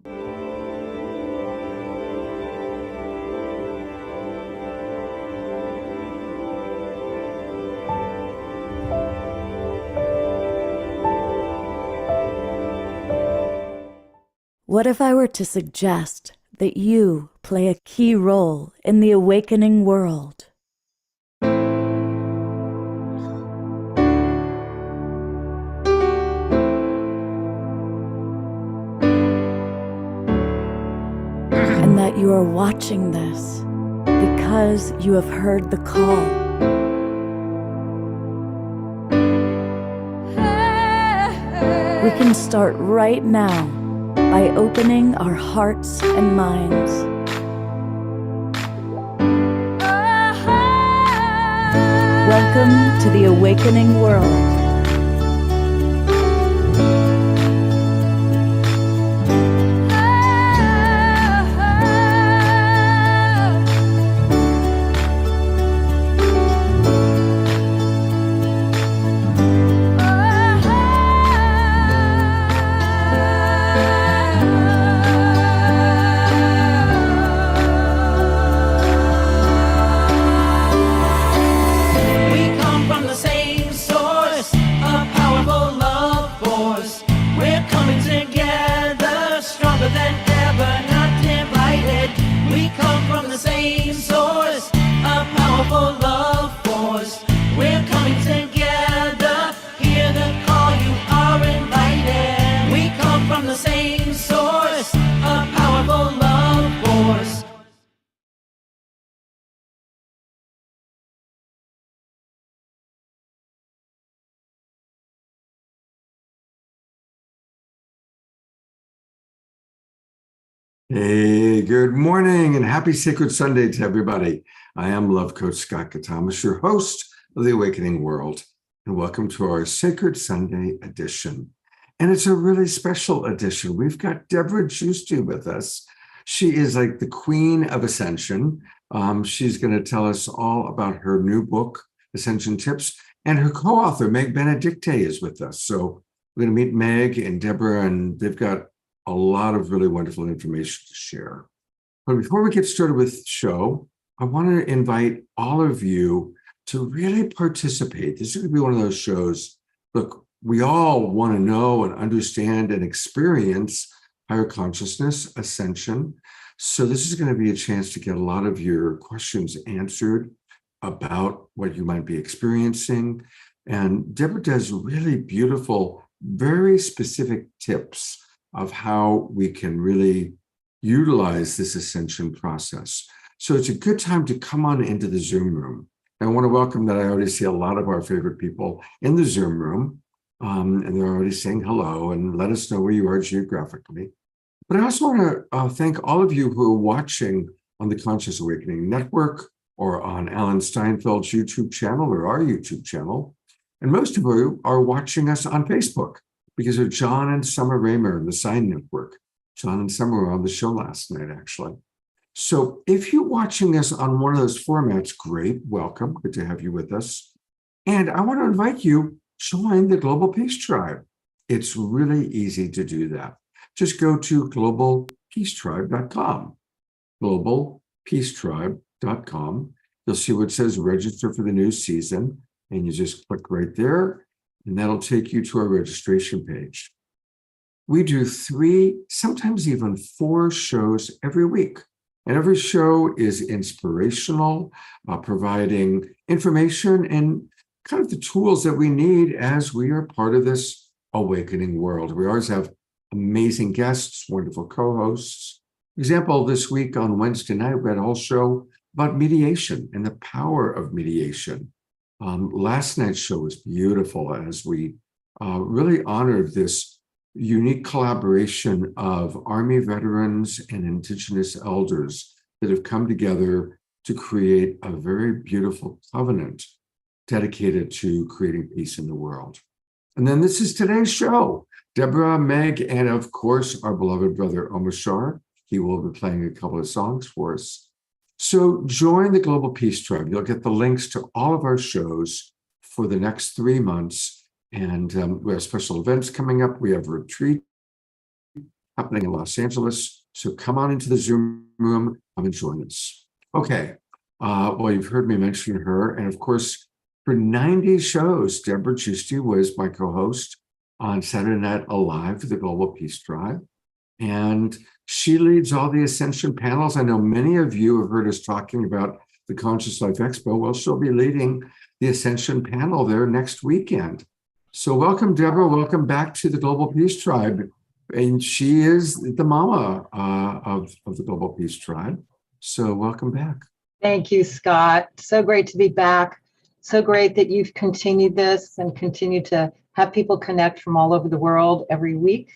What if I were to suggest that you play a key role in the awakening world? And that you are watching this because you have heard the call. We can start right now by opening our hearts and minds. Welcome to the awakening world. Hey, good morning and happy Sacred Sunday to everybody. I am Love Coach Scott Katamas, your host of The Awakening World, and welcome to our Sacred Sunday edition. And it's a really special edition. We've got Deborah Giusti with us. She is like the queen of Ascension. She's going to tell us all about her new book, Ascension Tips, and her co-author, Meg Benedicte, is with us. So we're going to meet Meg and Deborah, and they've got a lot of really wonderful information to share. But before we get started with the show, I want to invite all of you to really participate. This is going to be one of those shows. Look, we all want to know and understand and experience higher consciousness, ascension. So this is going to be a chance to get a lot of your questions answered about what you might be experiencing. And Deborah does really beautiful, very specific tips of how we can really utilize this ascension process. So it's a good time to come on into the Zoom room. I want to welcome that I already see a lot of our favorite people in the Zoom room, and they're already saying hello and let us know where you are geographically. But I also want to thank all of you who are watching on the Conscious Awakening Network or on Alan Steinfeld's YouTube channel or our YouTube channel. And most of you are watching us on Facebook, because of John and Summer Raymer and the Sign Network. John and Summer were on the show last night, actually. So if you're watching us on one of those formats, great, welcome, good to have you with us. And I want to invite you, join the Global Peace Tribe. It's really easy to do that. Just go to globalpeacetribe.com, globalpeacetribe.com. You'll see what says register for the new season, and you just click right there, and that'll take you to our registration page. We do 3, sometimes even 4 shows every week. And every show is inspirational, providing information and kind of the tools that we need as we are part of this awakening world. We always have amazing guests, wonderful co-hosts. For example, this week on Wednesday night, we had a whole show about mediation and the power of mediation. Last night's show was beautiful as we really honored this unique collaboration of Army veterans and Indigenous elders that have come together to create a very beautiful covenant dedicated to creating peace in the world. And then this is today's show. Deborah, Meg, and of course, our beloved brother, Omashar. He will be playing a couple of songs for us. So join the Global Peace Tribe. You'll get the links to all of our shows for the next 3 months. And we have special events coming up. We have a retreat happening in Los Angeles. So come on into the Zoom room, come and join us. Okay, well, you've heard me mention her. And of course, for 90 shows, Deborah Giusti was my co-host on Saturday Night Alive for the Global Peace Tribe. And she leads all the Ascension panels. I know many of you have heard us talking about the Conscious Life Expo. Well, she'll be leading the Ascension panel there next weekend. So welcome, Deborah. Welcome back to the Global Peace Tribe. And she is the mama of the Global Peace Tribe. So welcome back. Thank you, Scott. So great to be back. So great that you've continued this and continue to have people connect from all over the world every week.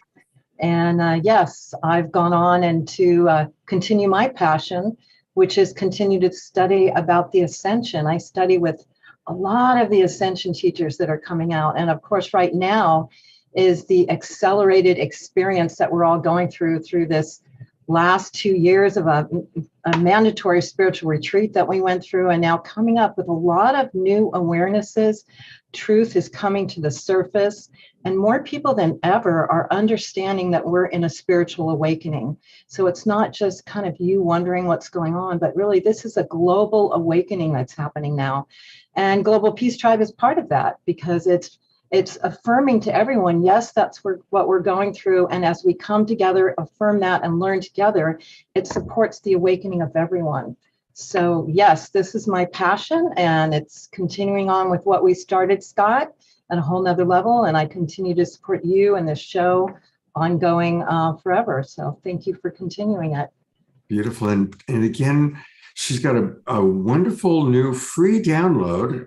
And yes, I've gone on and to continue my passion, which is continue to study about the Ascension. I study with a lot of the Ascension teachers that are coming out. And of course, right now is the accelerated experience that we're all going through this last 2 years of a mandatory spiritual retreat that we went through, and now coming up with a lot of new awarenesses. Truth is coming to the surface, and more people than ever are understanding that we're in a spiritual awakening. So it's not just kind of you wondering what's going on, but really this is a global awakening that's happening now. And Global Peace Tribe is part of that, because it's affirming to everyone, yes, that's what we're going through. And as we come together, affirm that and learn together, it supports the awakening of everyone. So yes, this is my passion, and it's continuing on with what we started, Scott, at a whole nother level. And I continue to support you and this show ongoing forever. So thank you for continuing it. Beautiful. And again, she's got a wonderful new free download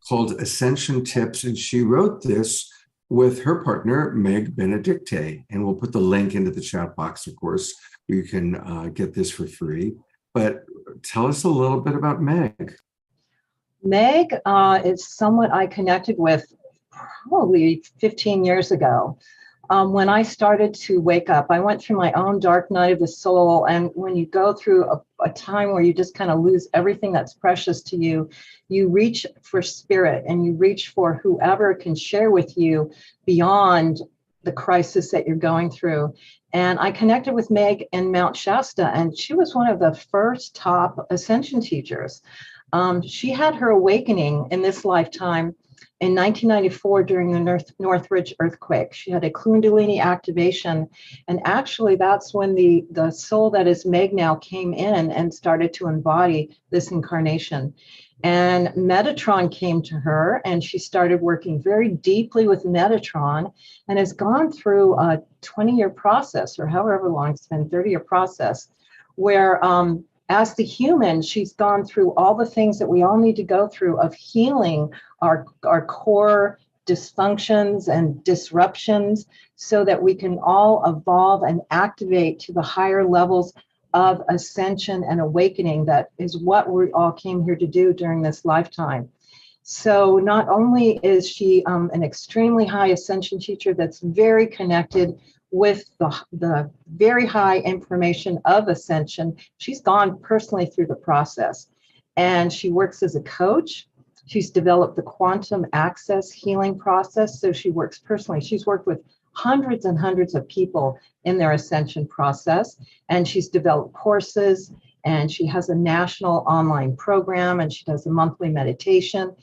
called Ascension Tips. And she wrote this with her partner, Meg Benedicte. And we'll put the link into the chat box, of course, where you can get this for free. But tell us a little bit about Meg. Meg is someone I connected with probably 15 years ago. When I started to wake up, I went through my own dark night of the soul. And when you go through a time where you just kind of lose everything that's precious to you, you reach for spirit and you reach for whoever can share with you beyond the crisis that you're going through. And I connected with Meg in Mount Shasta, and she was one of the first top Ascension teachers. She had her awakening in this lifetime in 1994 during the Northridge earthquake. She had a Kundalini activation. And actually, that's when the soul that is Meg now came in and started to embody this incarnation. And Metatron came to her, and she started working very deeply with Metatron, and has gone through a 20-year process, or however long it's been, 30-year process, where as the human, she's gone through all the things that we all need to go through of healing our core dysfunctions and disruptions, so that we can all evolve and activate to the higher levels of ascension and awakening. That is what we all came here to do during this lifetime. So not only is she an extremely high ascension teacher that's very connected with the very high information of ascension, she's gone personally through the process. And she works as a coach. She's developed the quantum access healing process. So she works personally. She's worked with hundreds and hundreds of people in their ascension process. And she's developed courses, and she has a national online program, and she does a monthly meditation.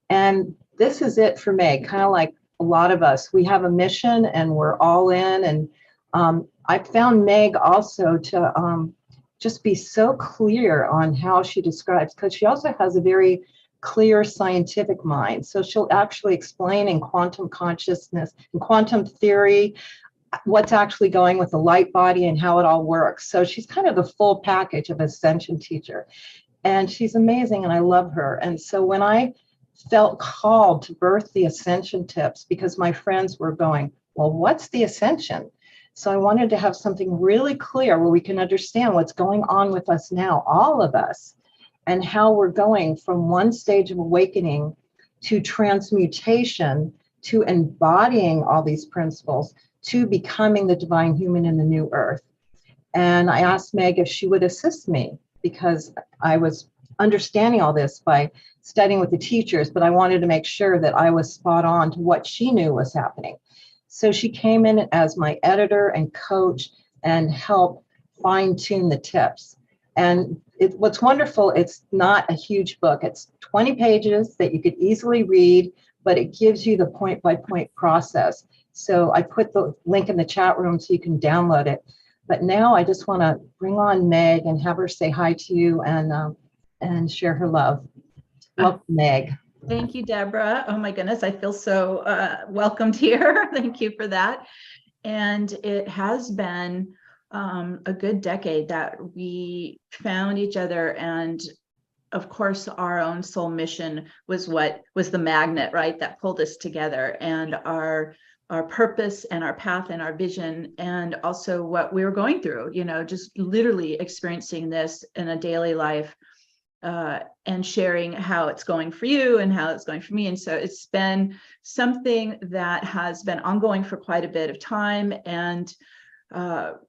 And this is it for Meg, kind of like a lot of us. We have a mission and we're all in. And I found Meg also to just be so clear on how she describes, because she also has a very clear scientific mind. So she'll actually explain in quantum consciousness and quantum theory what's actually going with the light body and how it all works. So she's kind of the full package of ascension teacher. And she's amazing, and I love her. And so when I felt called to birth the Ascension Tips, because my friends were going, well, what's the Ascension? So I wanted to have something really clear where we can understand what's going on with us now, all of us, and how we're going from one stage of awakening to transmutation, to embodying all these principles, to becoming the divine human in the new earth. And I asked Meg if she would assist me, because I was understanding all this by studying with the teachers, but I wanted to make sure that I was spot on to what she knew was happening. So she came in as my editor and coach and helped fine tune the tips. And what's wonderful, it's not a huge book. It's 20 pages that you could easily read, but it gives you the point by point process. So I put the link in the chat room so you can download it. But now I just want to bring on Meg and have her say hi to you and share her love. Welcome, Meg. Thank you, Deborah. Oh my goodness, I feel so welcomed here. Thank you for that. And it has been a good decade that we found each other, and of course our own soul mission was what was the magnet, right, that pulled us together, and our purpose and our path and our vision, and also what we were going through, just literally experiencing this in a daily life, and sharing how it's going for you and how it's going for me. And so it's been something that has been ongoing for quite a bit of time. And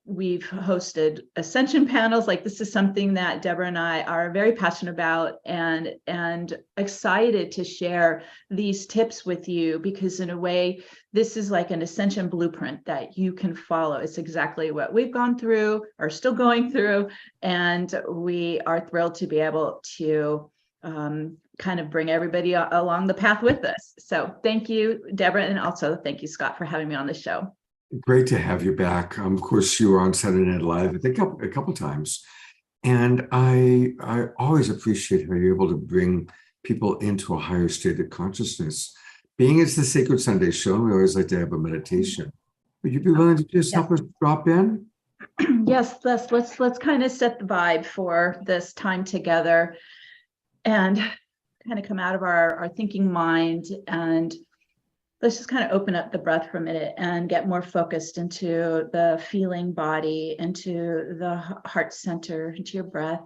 we've hosted Ascension panels. Like, this is something that Deborah and I are very passionate about, and excited to share these tips with you, because in a way, this is like an Ascension blueprint that you can follow. It's exactly what we've gone through, are still going through, and we are thrilled to be able to kind of bring everybody along the path with us. So thank you, Deborah, and also thank you, Scott, for having me on the show. Great to have you back. Of course, you were on Saturday Night Live, I think, a couple times. And I always appreciate how you're able to bring people into a higher state of consciousness. Being it's the Sacred Sunday show, we always like to have a meditation. Would you be willing to just help us drop in? Yes, let's kind of set the vibe for this time together, and kind of come out of our thinking mind, and let's just kind of open up the breath for a minute and get more focused into the feeling body, into the heart center, into your breath.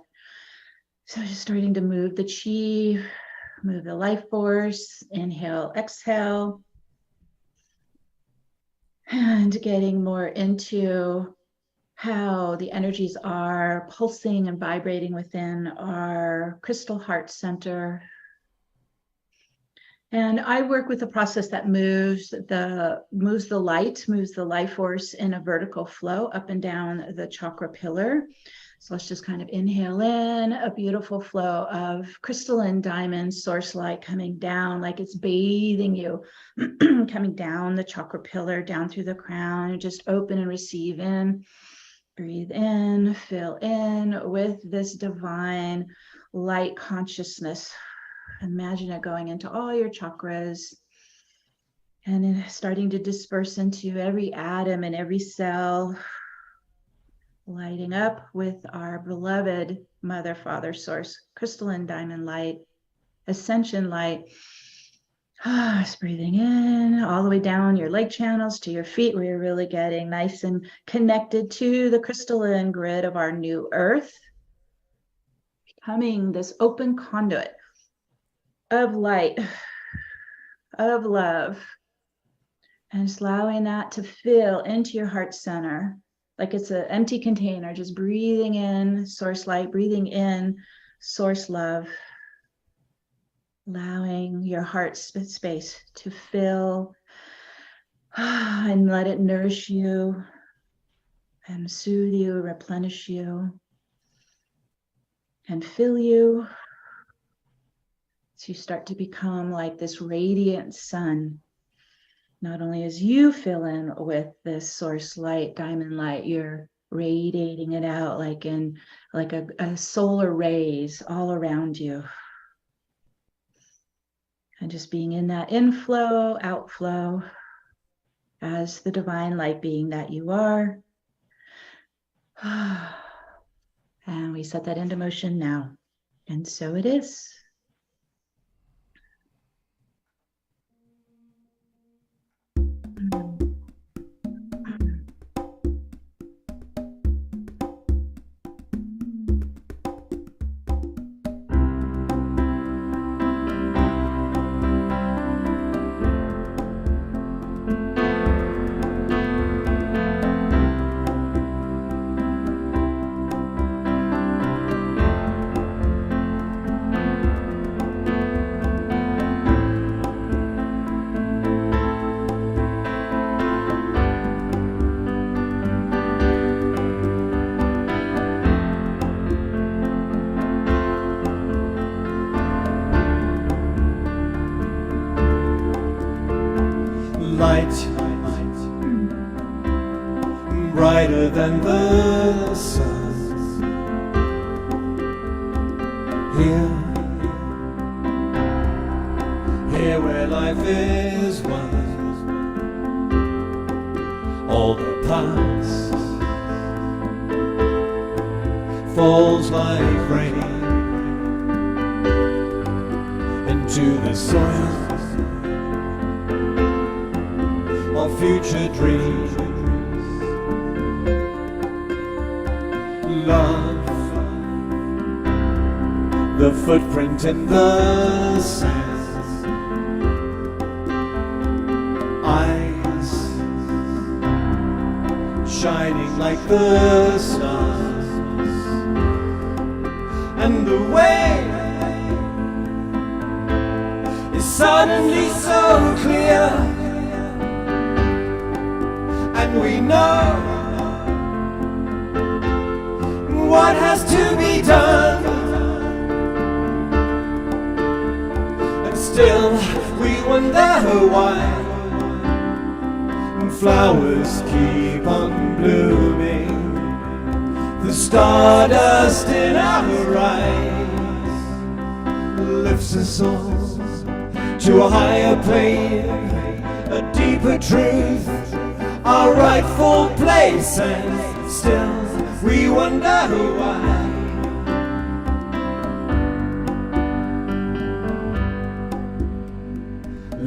So just starting to move the chi, move the life force, inhale, exhale, and getting more into how the energies are pulsing and vibrating within our crystal heart center. And I work with a process that moves the light, moves the life force in a vertical flow up and down the chakra pillar. So let's just kind of inhale in a beautiful flow of crystalline diamond source light coming down, like it's bathing you, coming down the chakra pillar, down through the crown, and just open and receive in. Breathe in, fill in with this divine light consciousness. Imagine it going into all your chakras and starting to disperse into every atom and every cell, lighting up with our beloved Mother, Father, Source, crystalline diamond light, Ascension light. Just breathing in all the way down your leg channels to your feet, where you're really getting nice and connected to the crystalline grid of our new earth, becoming this open conduit of light, of love, and just allowing that to fill into your heart center like it's an empty container, just breathing in source light, breathing in source love, allowing your heart space to fill and let it nourish you and soothe you, replenish you, and fill you. So you start to become like this radiant sun. Not only as you fill in with this source light, diamond light, you're radiating it out like a solar rays all around you. And just being in that inflow, outflow, as the divine light being that you are. And we set that into motion now. And so it is. light brighter than the sun. Here where life is one, all the past falls like rain into the soil of future dreams. Love, the footprint in the sand. Eyes shining like the stars, and the way is suddenly so clear, and we know what has to be done, and still we wonder why flowers keep on blooming. The stardust in our eyes lifts us all to a higher plane, a deeper truth, our rightful place, and still we wonder why.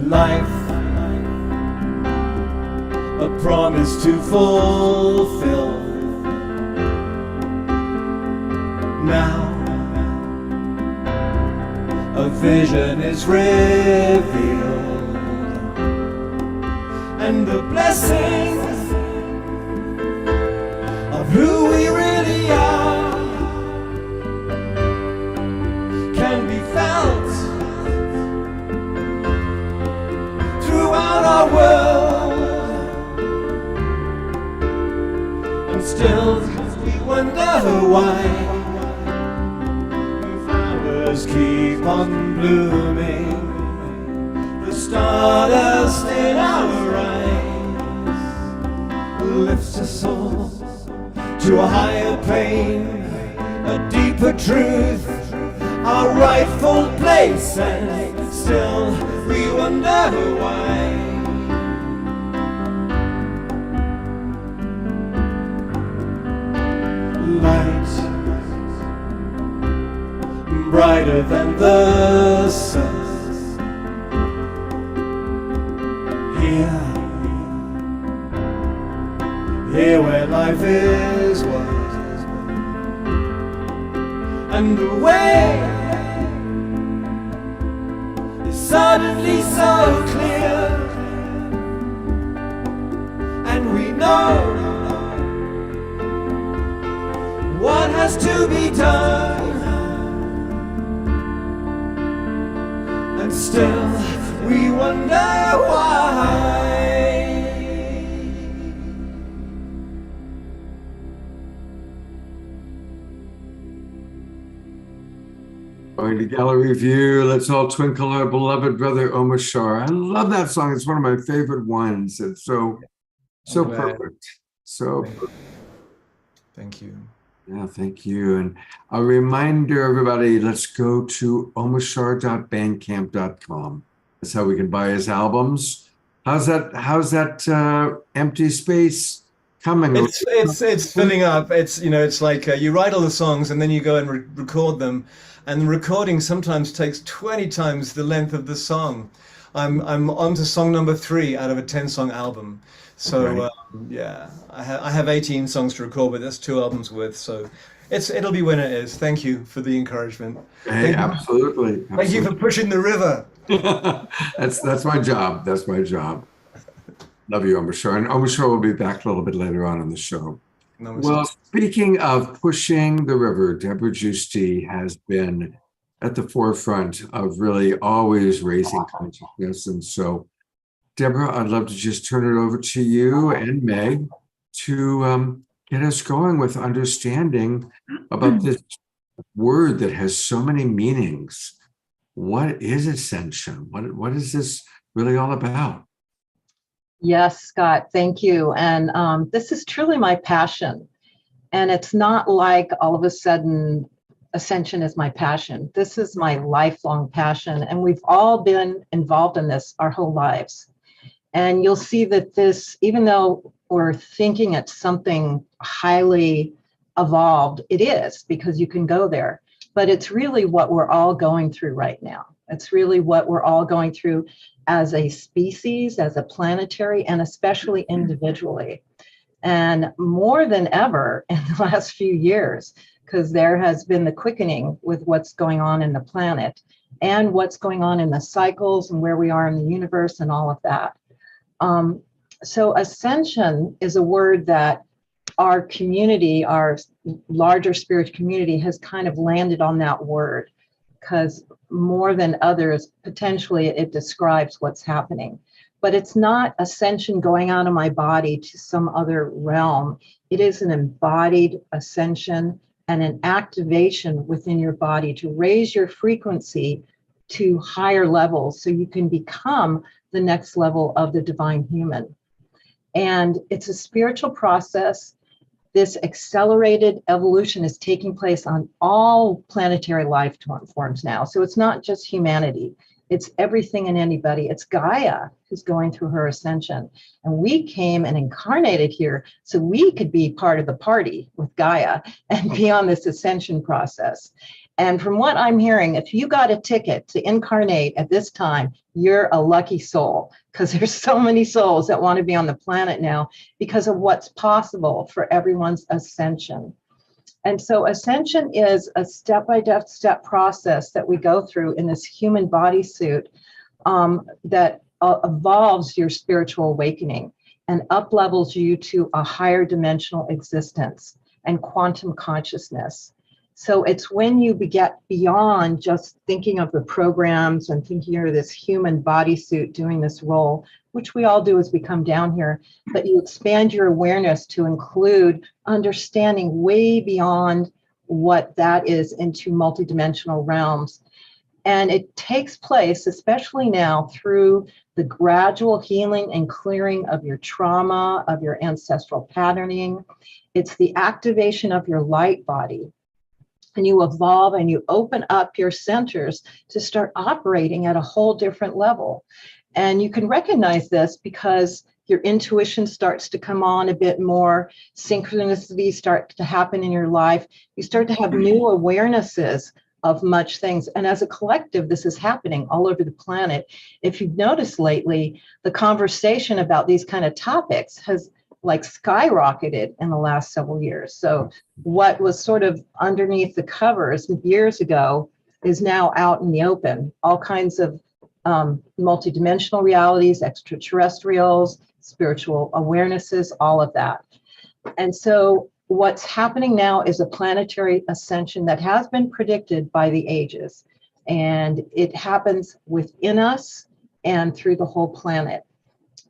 Life, a promise to fulfill. Now, a vision is revealed, and the blessings of who we really are can be felt throughout our world, and still we wonder why flowers keep on blooming. The stardust in our eyes lifts us all to a higher plane, a deeper truth, our rightful place, and still we wonder why. Light brighter than the sun. Here where life is one, and the way is suddenly so clear, and we know what has to be done, and still we wonder why. Going to gallery view, let's all twinkle our beloved brother Omar Shar. I love that song. It's one of my favorite ones. It's so perfect. So perfect. Thank you. Yeah, thank you. And a reminder, everybody, let's go to omarshar.bandcamp.com. That's how we can buy his albums. How's that empty space coming? It's filling up. It's like you write all the songs and then you go and record them, and the recording sometimes takes 20 times the length of the song. I'm on to song number 3 out of a 10-song album. So Okay. yeah, I have 18 songs to record, but that's 2 albums worth. So it'll be when it is. Thank you for the encouragement. Hey, absolutely. Thank you for pushing the river. That's my job. That's my job. Love you, Omar Shar. And Omar Shar will be back a little bit later on in the show. Namaste. Well, speaking of pushing the river, Deborah Giusti has been at the forefront of really always raising consciousness. And so, Deborah, I'd love to just turn it over to you and Meg to get us going with understanding about this word that has so many meanings. What is ascension? What is this really all about? Yes, Scott, thank you. And this is truly my passion. And it's not like all of a sudden Ascension is my passion. This is my lifelong passion. And we've all been involved in this our whole lives. And you'll see that this, even though we're thinking it's something highly evolved, it is, because you can go there. But it's really what we're all going through right now. It's really what we're all going through as a species, as a planetary, and especially individually. And more than ever in the last few years, because there has been the quickening with what's going on in the planet and what's going on in the cycles and where we are in the universe and all of that. So ascension is a word that our community, our larger spiritual community, has kind of landed on that word, because more than others, potentially it describes what's happening. But it's not ascension going out of my body to some other realm. It is an embodied ascension and an activation within your body to raise your frequency to higher levels so you can become the next level of the divine human. And it's a spiritual process. This accelerated evolution is taking place on all planetary life forms now. So it's not just humanity. It's everything and anybody. It's Gaia who's going through her ascension. And we came and incarnated here so we could be part of the party with Gaia and be on this ascension process. And from what I'm hearing, if you got a ticket to incarnate at this time, you're a lucky soul, because there's so many souls that want to be on the planet now because of what's possible for everyone's ascension. And so ascension is a step-by-step process that we go through in this human bodysuit that evolves your spiritual awakening and up-levels you to a higher dimensional existence and quantum consciousness. So it's when you get beyond just thinking of the programs and thinking of this human bodysuit doing this role, which we all do as we come down here, but you expand your awareness to include understanding way beyond what that is into multidimensional realms. And it takes place, especially now, through the gradual healing and clearing of your trauma, of your ancestral patterning. It's the activation of your light body. And you evolve and you open up your centers to start operating at a whole different level. And you can recognize this because your intuition starts to come on a bit more, synchronicities start to happen in your life. You start to have new awarenesses of much things. And as a collective, this is happening all over the planet. If you've noticed lately, the conversation about these kind of topics has like skyrocketed in the last several years. So what was sort of underneath the covers years ago is now out in the open. All kinds of multidimensional realities, extraterrestrials, spiritual awarenesses, all of that. And so what's happening now is a planetary ascension that has been predicted by the ages. And it happens within us and through the whole planet.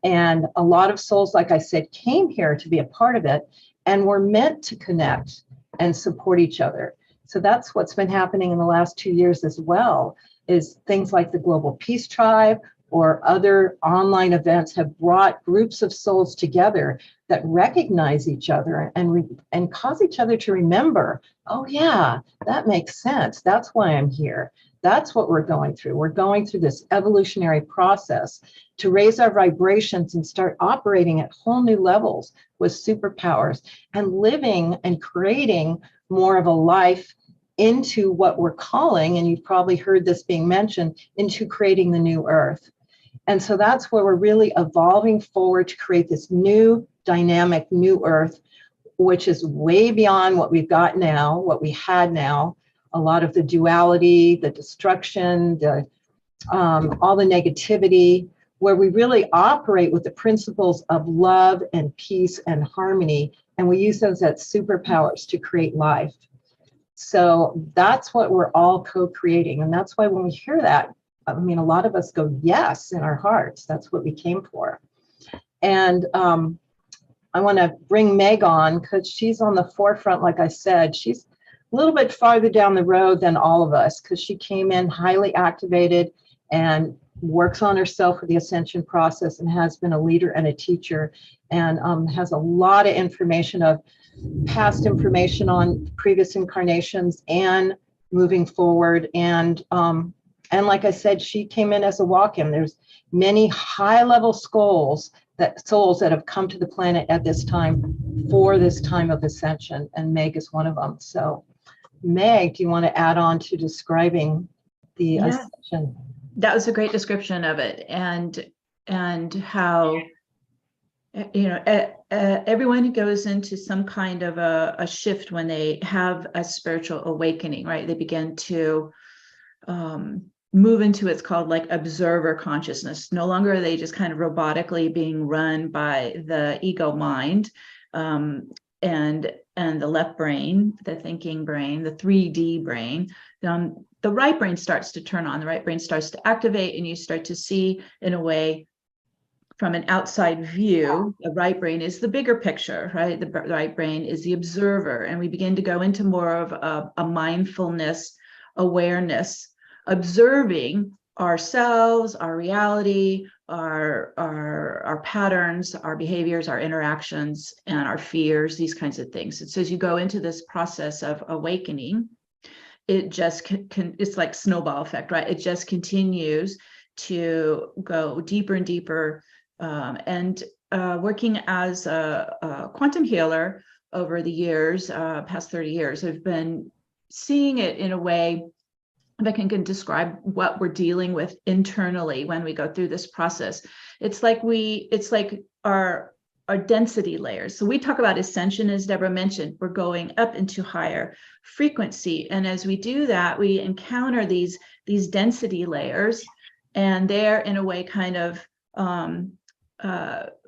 And a lot of souls, like I said, came here to be a part of it and were meant to connect and support each other. So that's what's been happening in the last 2 years as well, is things like the Global Peace Tribe or other online events have brought groups of souls together that recognize each other and cause each other to remember, oh yeah, that makes sense. That's why I'm here. That's what we're going through. We're going through this evolutionary process to raise our vibrations and start operating at whole new levels with superpowers and living and creating more of a life into what we're calling, and you've probably heard this being mentioned, into creating the new earth. And so that's where we're really evolving forward to create this new dynamic new earth, which is way beyond what we've got now, what we had now. A lot of the duality, the destruction, all the negativity, where we really operate with the principles of love and peace and harmony, and we use those as superpowers to create life. So that's what we're all co-creating. And that's why when we hear that, I mean, a lot of us go, yes, in our hearts. That's what we came for. And I want to bring Meg on because she's on the forefront. Like I said, she's a little bit farther down the road than all of us because she came in highly activated and works on herself with the ascension process and has been a leader and a teacher, and has a lot of information of past information on previous incarnations and moving forward. And like I said, she came in as a walk-in. There's many high-level souls that have come to the planet at this time for this time of ascension, and Meg is one of them. So, Meg, do you want to add on to describing the ascension? That was a great description of it, and how, you know, everyone goes into some kind of a shift when they have a spiritual awakening, right? They begin to move into what's called like observer consciousness. No longer are they just kind of robotically being run by the ego mind, and the left brain, the thinking brain, the 3D brain. The right brain starts to turn on, the right brain starts to activate, and you start to see, in a way, from an outside view, the right brain is the bigger picture, right? The right brain is the observer, and we begin to go into more of a mindfulness awareness, observing ourselves, our reality, our patterns, our behaviors, our interactions, and our fears, these kinds of things. And so as you go into this process of awakening, it just it's like snowball effect, right? It just continues to go deeper and deeper. Working as a quantum healer over the years, past 30 years, I've been seeing it in a way that can describe what we're dealing with internally when we go through this process. It's like our density layers. So we talk about ascension, as Deborah mentioned, we're going up into higher frequency. And as we do that, we encounter these density layers, and they're in a way kind of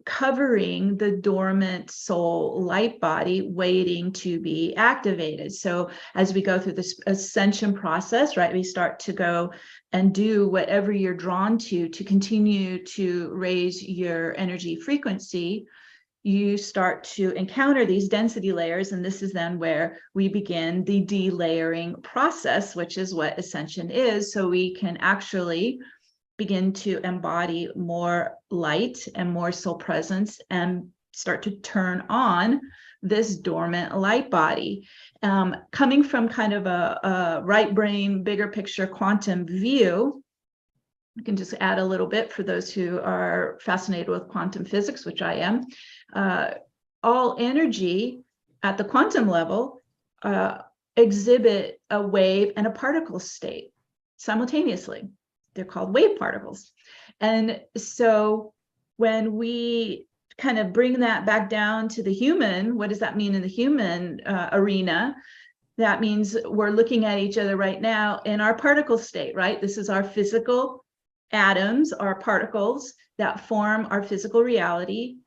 covering the dormant soul light body, waiting to be activated. So as we go through this ascension process, right, we start to go and do whatever you're drawn to continue to raise your energy frequency. You start to encounter these density layers, and this is then where we begin the delayering process, which is what ascension is. So we can actually begin to embody more light and more soul presence and start to turn on this dormant light body. Coming from kind of a right brain, bigger picture quantum view, I can just add a little bit for those who are fascinated with quantum physics, which I am. All energy at the quantum level exhibit a wave and a particle state simultaneously. They're called wave particles. And so when we kind of bring that back down to the human, what does that mean in the human arena? That means we're looking at each other right now in our particle state, right? This is our physical atoms, our particles that form our physical reality.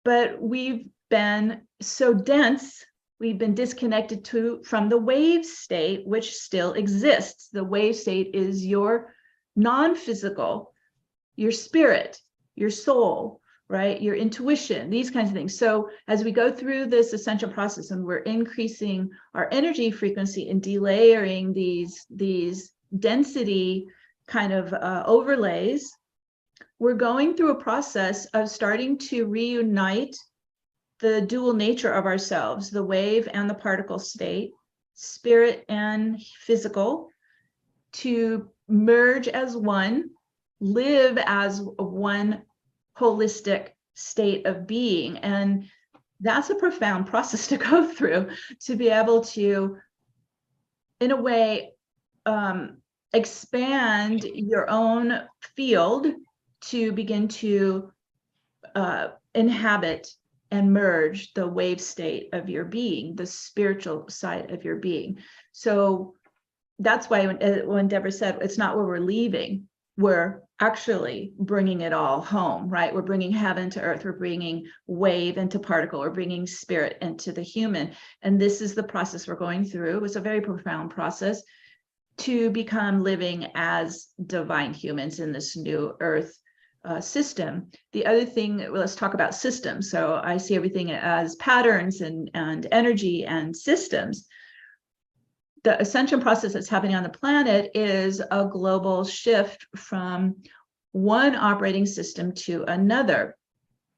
But we've been so dense, we've been disconnected from the wave state, which still exists. The wave state is your non-physical, your spirit, your soul, right? Your intuition, these kinds of things. So as we go through this ascension process and we're increasing our energy frequency and delayering these density kind of overlays, we're going through a process of starting to reunite the dual nature of ourselves, the wave and the particle state, spirit and physical, to merge as one, live as one holistic state of being. And that's a profound process to go through, to be able to, in a way, expand your own field to begin to inhabit and merge the wave state of your being, the spiritual side of your being. So that's why when Deborah said it's not where we're leaving, we're actually bringing it all home, right? We're bringing heaven to earth. We're bringing wave into particle. We're bringing spirit into the human. And this is the process we're going through. It's a very profound process to become living as divine humans in this new earth system. The other thing, let's talk about systems. So I see everything as patterns and energy and systems. The ascension process that's happening on the planet is a global shift from one operating system to another.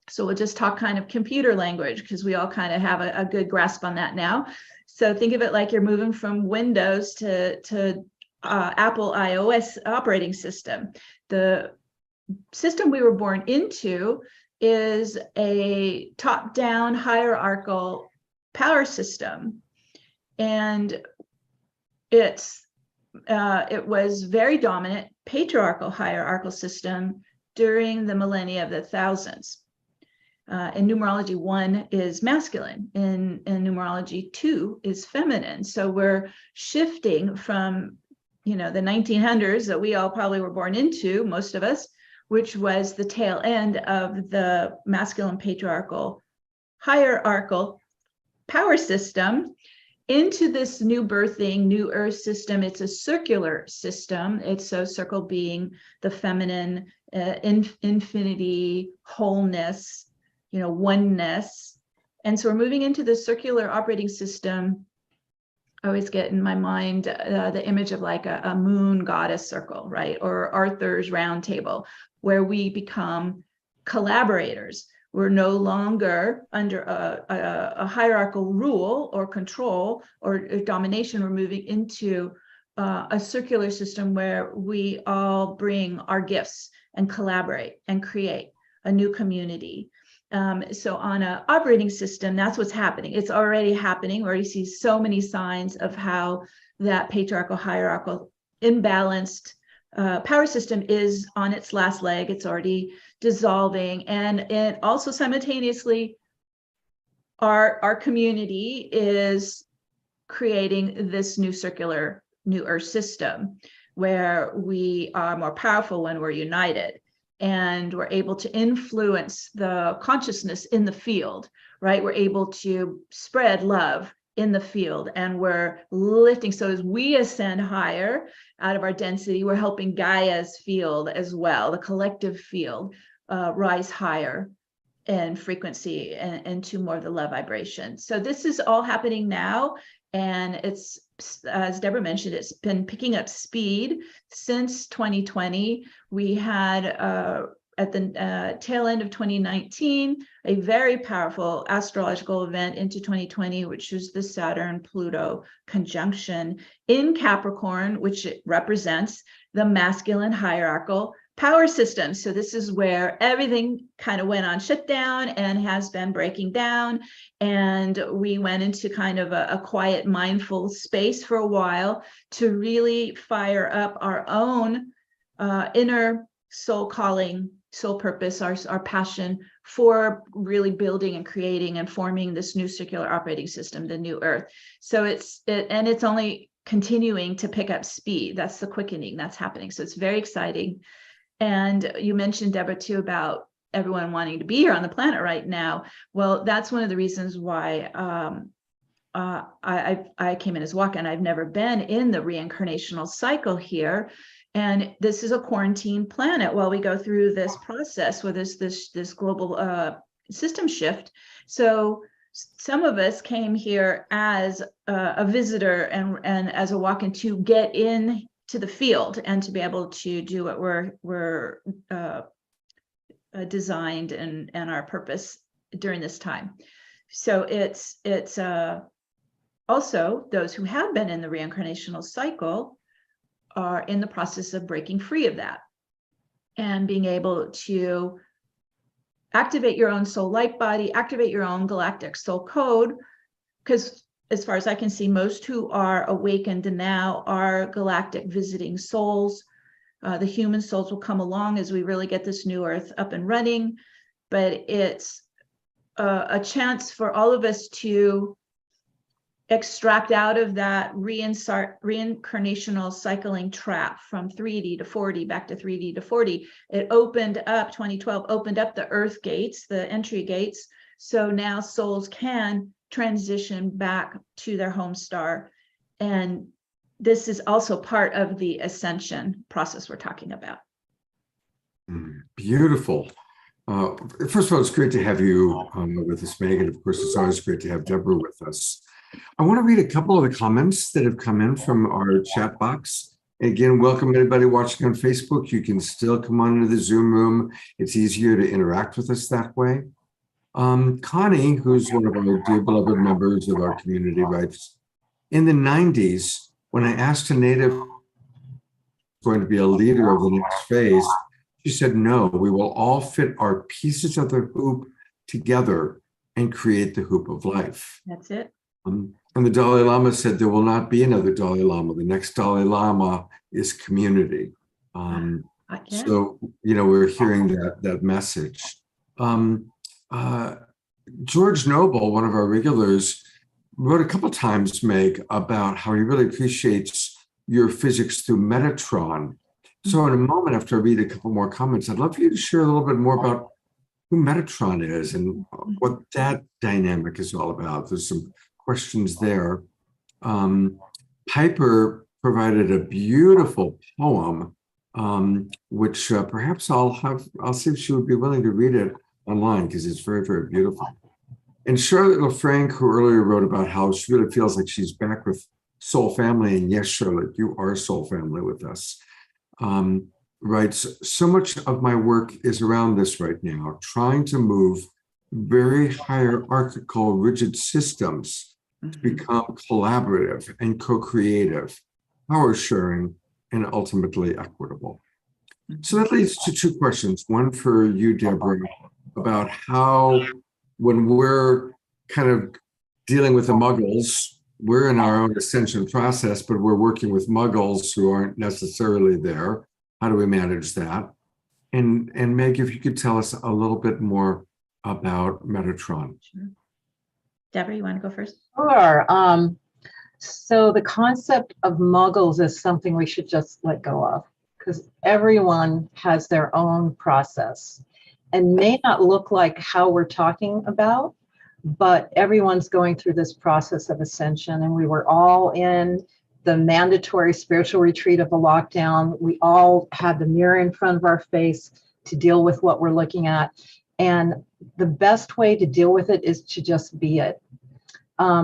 So we'll just talk kind of computer language because we all kind of have a good grasp on that now. So think of it like you're moving from Windows to Apple iOS operating system. The system we were born into is a top-down hierarchical power system, and it was very dominant patriarchal hierarchical system during the millennia of the thousands. In numerology, 1 is masculine, in numerology 2 is feminine. So we're shifting from, the 1900s that we all probably were born into, most of us, which was the tail end of the masculine patriarchal hierarchical power system, into this new birthing, new earth system. It's a circular system. It's so circle being the feminine, infinity, wholeness, oneness. And so we're moving into the circular operating system. I always get in my mind the image of like a moon goddess circle, right? Or Arthur's round table, where we become collaborators. We're no longer under a hierarchical rule or control or domination. We're moving into a circular system where we all bring our gifts and collaborate and create a new community. So on an operating system, that's what's happening. It's already happening, where you see so many signs of how that patriarchal, hierarchical, imbalanced power system is on its last leg. It's already dissolving. And it also simultaneously, our community is creating this new circular, new earth system where we are more powerful when we're united. And we're able to influence the consciousness in the field, right? We're able to spread love in the field, and we're lifting. So as we ascend higher out of our density, we're helping Gaia's field as well, the collective field, rise higher in frequency and to more of the love vibration. So this is all happening now. And it's, as Deborah mentioned, it's been picking up speed since 2020. We had, at the tail end of 2019, a very powerful astrological event into 2020, which was the Saturn-Pluto conjunction in Capricorn, which represents the masculine hierarchical power system. So this is where everything kind of went on shutdown and has been breaking down. And we went into kind of a quiet, mindful space for a while to really fire up our own inner soul calling, soul purpose, our passion for really building and creating and forming this new circular operating system, the new earth. So it's only continuing to pick up speed. That's the quickening that's happening. So it's very exciting. And you mentioned, Deborah, too, about everyone wanting to be here on the planet right now. Well, that's one of the reasons why I came in as Waka, and I've never been in the reincarnational cycle here. And this is a quarantine planet while we go through this process with this global system shift. So some of us came here as a visitor and as a walk-in to get in to the field and to be able to do what we're designed and our purpose during this time. So it's also those who have been in the reincarnational cycle are in the process of breaking free of that and being able to activate your own soul light body, activate your own galactic soul code, because as far as I can see, most who are awakened now are galactic visiting souls. The human souls will come along as we really get this new earth up and running, but it's a chance for all of us to extract out of that reincarnational cycling trap from 3D to 4D, back to 3D to 4D. It opened up, 2012 opened up the earth gates, the entry gates. So now souls can transition back to their home star. And this is also part of the ascension process we're talking about. Beautiful. First of all, it's great to have you with us, Meg. And of course, it's always great to have Deborah with us. I want to read a couple of the comments that have come in from our chat box. Again, welcome anybody watching on Facebook. You can still come on into the Zoom room. It's easier to interact with us that way. Connie, who's one of our dear beloved members of our community, writes, in the 90s, when I asked a native going to be a leader of the next phase, she said, no, we will all fit our pieces of the hoop together and create the hoop of life. That's it. And the Dalai Lama said there will not be another Dalai Lama. The next Dalai Lama is community. So, we're hearing that message. George Noble, one of our regulars, wrote a couple times, Meg, about how he really appreciates your physics through Metatron. So in a moment, after I read a couple more comments, I'd love for you to share a little bit more about who Metatron is and what that dynamic is all about. There's some questions there. Piper provided a beautiful poem, which perhaps I'll see if she would be willing to read it online, because it's very, very beautiful. And Charlotte LeFranc, who earlier wrote about how she really feels like she's back with Soul Family, and yes, Charlotte, you are Soul Family with us, writes, so much of my work is around this right now, trying to move very hierarchical, rigid systems to become collaborative and co-creative, power sharing, and ultimately equitable. So that leads to two questions. One for you, Deborah, about how, when we're kind of dealing with the muggles, we're in our own ascension process, but we're working with muggles who aren't necessarily there. How do we manage that? And Meg, if you could tell us a little bit more about Metatron. Sure. Deborah, you want to go first? Sure. So the concept of muggles is something we should just let go of, because everyone has their own process and may not look like how we're talking about, but everyone's going through this process of ascension, and we were all in the mandatory spiritual retreat of the lockdown. We all had the mirror in front of our face to deal with what we're looking at. And the best way to deal with it is to just be it.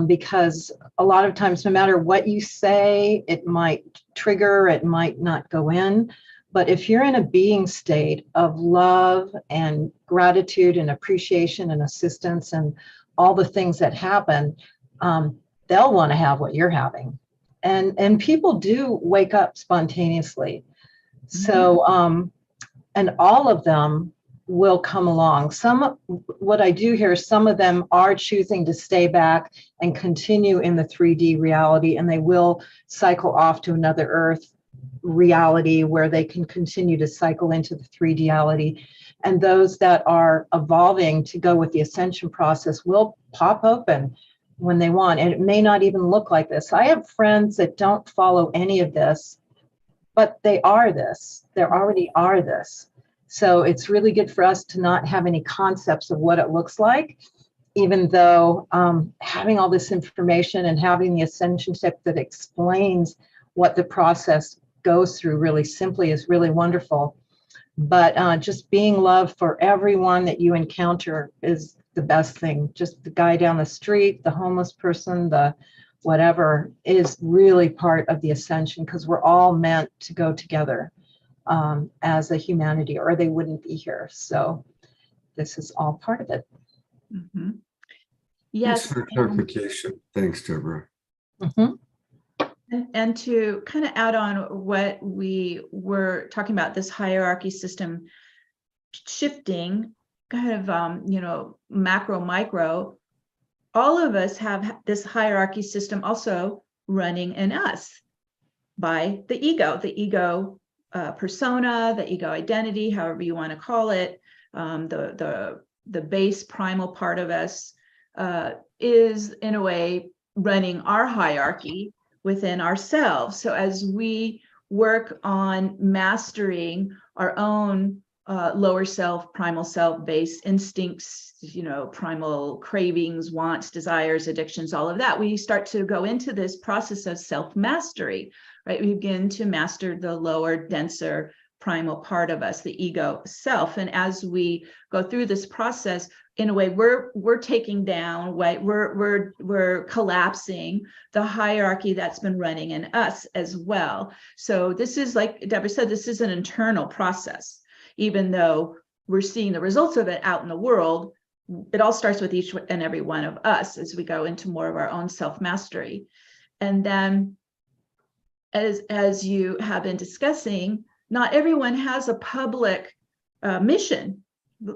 Because a lot of times, no matter what you say, it might trigger, it might not go in. But if you're in a being state of love and gratitude and appreciation and assistance and all the things that happen, they'll want to have what you're having. And people do wake up spontaneously. So, and all of them will come along. What I do here is some of them are choosing to stay back and continue in the 3D reality, and they will cycle off to another Earth reality where they can continue to cycle into the 3D reality. And those that are evolving to go with the ascension process will pop open when they want. And it may not even look like this. I have friends that don't follow any of this, but they are this. They already are this. So it's really good for us to not have any concepts of what it looks like, even though having all this information and having the ascension step that explains what the process goes through really simply is really wonderful. But just being love for everyone that you encounter is the best thing. Just the guy down the street, the homeless person, the whatever, is really part of the ascension, because we're all meant to go together as a humanity, or they wouldn't be here. So this is all part of it. Mm-hmm. Yes. Thanks for clarification. Thanks, Deborah. Mm-hmm. And to kind of add on what we were talking about, this hierarchy system shifting, kind of, macro, micro, all of us have this hierarchy system also running in us by the ego persona, the ego identity, however you want to call it, the base primal part of us is in a way running our hierarchy within ourselves. So as we work on mastering our own lower self, primal self based instincts, primal cravings, wants, desires, addictions, all of that, we start to go into this process of self-mastery, right? We begin to master the lower, denser primal part of us, the ego self. And as we go through this process, in a way, we're taking down, right? We're collapsing the hierarchy that's been running in us as well. So this is, like Deborah said, this is an internal process. Even though we're seeing the results of it out in the world, it all starts with each and every one of us as we go into more of our own self-mastery. And then, as you have been discussing, not everyone has a public mission.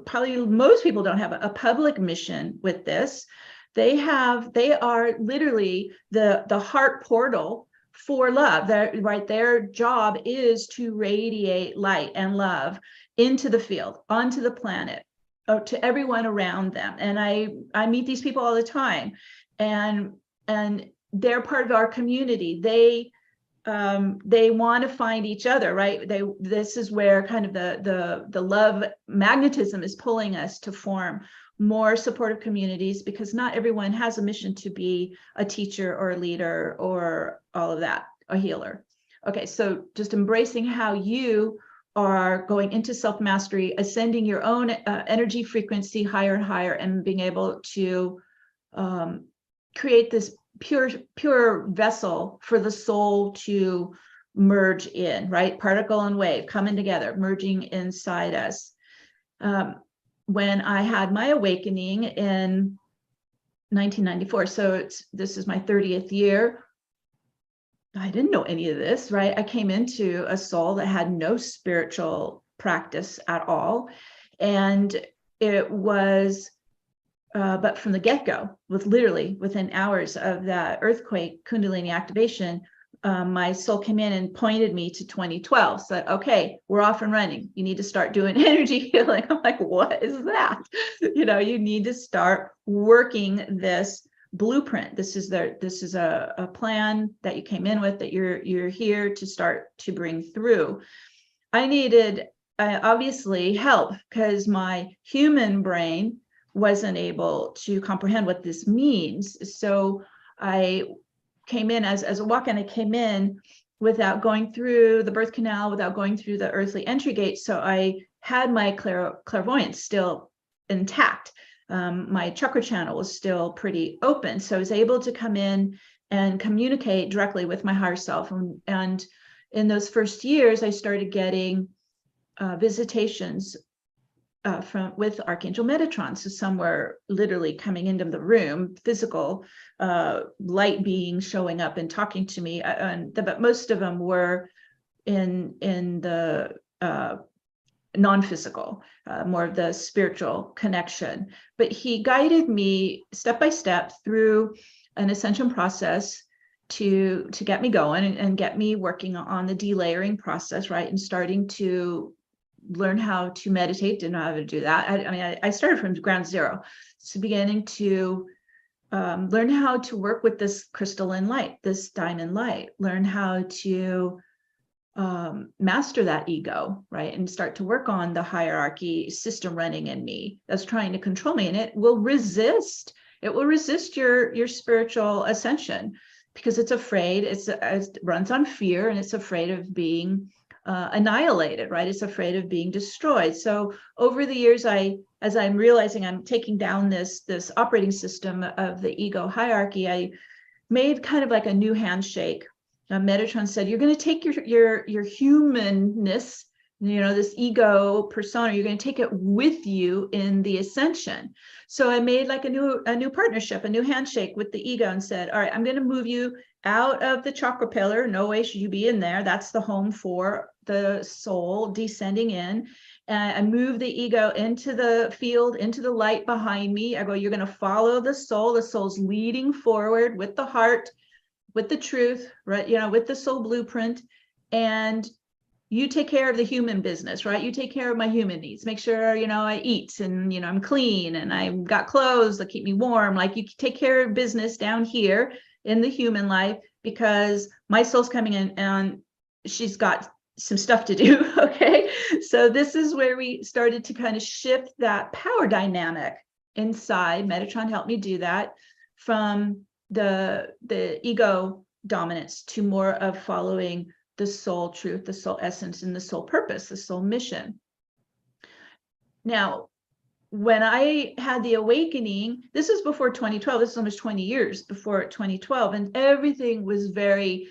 Probably most people don't have a public mission with this. They are literally the heart portal for love. Their job is to radiate light and love into the field, onto the planet, to everyone around them. And I meet these people all the time, and they're part of our community. They want to find each other, right? This is where kind of the love magnetism is pulling us to form more supportive communities, because not everyone has a mission to be a teacher or a leader or all of that, a healer. Okay, so just embracing how you are going into self-mastery, ascending your own energy frequency higher and higher, and being able to create this pure vessel for the soul to merge in, right? Particle and wave coming together, merging inside us. When I had my awakening in 1994, so this is my 30th year, I didn't know any of this, right? I came into a soul that had no spiritual practice at all. And it was, but from the get-go, literally within hours of that earthquake Kundalini activation, my soul came in and pointed me to 2012, said, okay, we're off and running. You need to start doing energy healing. I'm like, what is that? You need to start working this blueprint. This is a plan that you came in with, that you're here to start to bring through. I needed obviously help, because my human brain wasn't able to comprehend what this means. So I came in as a walk-in. I came in without going through the birth canal, without going through the earthly entry gate. So I had my clairvoyance still intact. My chakra channel was still pretty open. So I was able to come in and communicate directly with my higher self. And in those first years, I started getting visitations with Archangel Metatron. So some were literally coming into the room, physical light beings showing up and talking to me. But most of them were in the non-physical, more of the spiritual connection. But he guided me step by step through an ascension process to get me going and get me working on the delayering process, right? And starting to learn how to meditate, didn't know how to do that. I started from ground zero. So beginning to learn how to work with this crystalline light, this diamond light, learn how to master that ego, right? And start to work on the hierarchy system running in me that's trying to control me. And it will resist your spiritual ascension, because it's afraid, it runs on fear, and it's afraid of being annihilated, right? It's afraid of being destroyed. So over the years, as I'm realizing I'm taking down this operating system of the ego hierarchy, I made kind of like a new handshake. Metatron said, you're going to take your humanness, this ego persona, you're going to take it with you in the ascension. So I made like a new partnership, a new handshake with the ego, and said, all right, I'm going to move you out of the chakra pillar. No way should you be in there. That's the home for the soul descending in. And I move the ego into the field, into the light behind me. I go, you're going to follow the soul. The soul's leading forward with the heart, with the truth, right? With the soul blueprint. And you take care of the human business, right? You take care of my human needs. Make sure, I eat, and, I'm clean, and I've got clothes that keep me warm. Like, you take care of business down here in the human life, because my soul's coming in and she's got some stuff to do. Okay. So this is where we started to kind of shift that power dynamic inside. Metatron helped me do that, from the ego dominance to more of following the soul truth, the soul essence, and the soul purpose, the soul mission. Now, when I had the awakening, this is before 2012, this is almost 20 years before 2012, and everything was very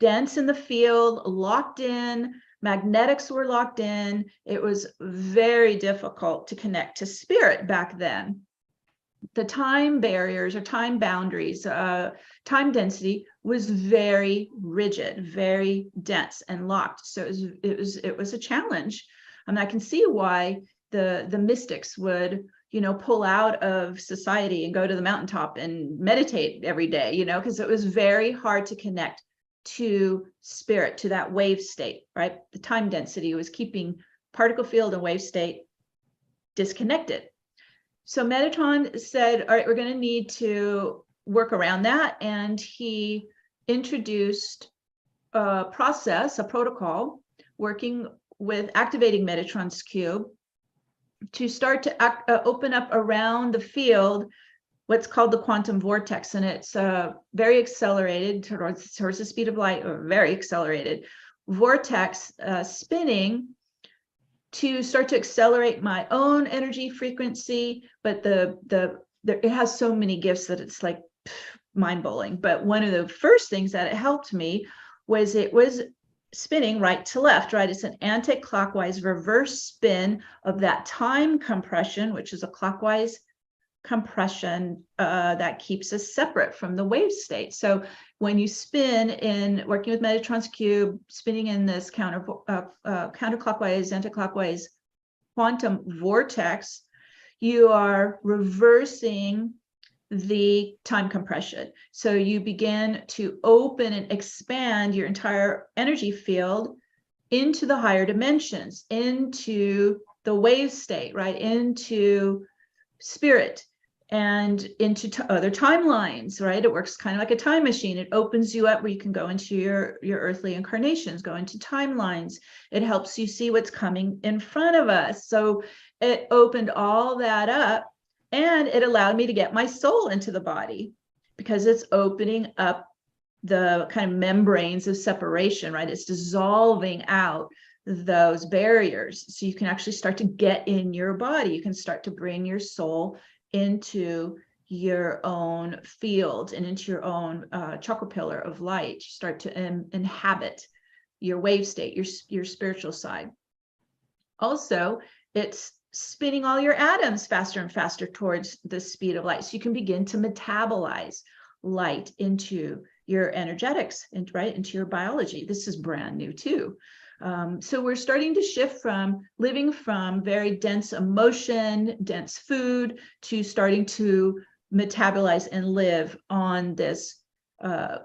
dense in the field, locked in, magnetics were locked in. It was very difficult to connect to spirit back then. The time barriers or time boundaries, time density was very rigid, very dense and locked. So it was a challenge. And I can see why the mystics would, pull out of society and go to the mountaintop and meditate every day, because it was very hard to connect to spirit, to that wave state, right? The time density was keeping particle field and wave state disconnected. So Metatron said, all right, we're going to need to work around that. And he introduced a process, a protocol, working with activating Metatron's cube to start to open up around the field what's called the quantum vortex. And it's very accelerated towards the speed of light, or very accelerated vortex spinning to start to accelerate my own energy frequency. But it has so many gifts that it's like mind-blowing. But one of the first things that it helped me was it was spinning right to left, right? It's an anti-clockwise reverse spin of that time compression, which is a clockwise compression that keeps us separate from the wave state. So when you spin in working with Metatron's cube, spinning in this counterclockwise, anti-clockwise quantum vortex, you are reversing the time compression. So you begin to open and expand your entire energy field into the higher dimensions, into the wave state, right? Into spirit and into other timelines, right? It works kind of like a time machine. It opens you up where you can go into your earthly incarnations, go into timelines. It helps you see what's coming in front of us. So it opened all that up, and it allowed me to get my soul into the body, because it's opening up the kind of membranes of separation, right? It's dissolving out those barriers. So you can actually start to get in your body. You can start to bring your soul into your own field and into your own chakra pillar of light. You start to inhabit your wave state, your spiritual side. Also, it's spinning all your atoms faster and faster towards the speed of light. So you can begin to metabolize light into your energetics, and right into your biology. This is brand new too. So we're starting to shift from living from very dense emotion, dense food, to starting to metabolize and live on this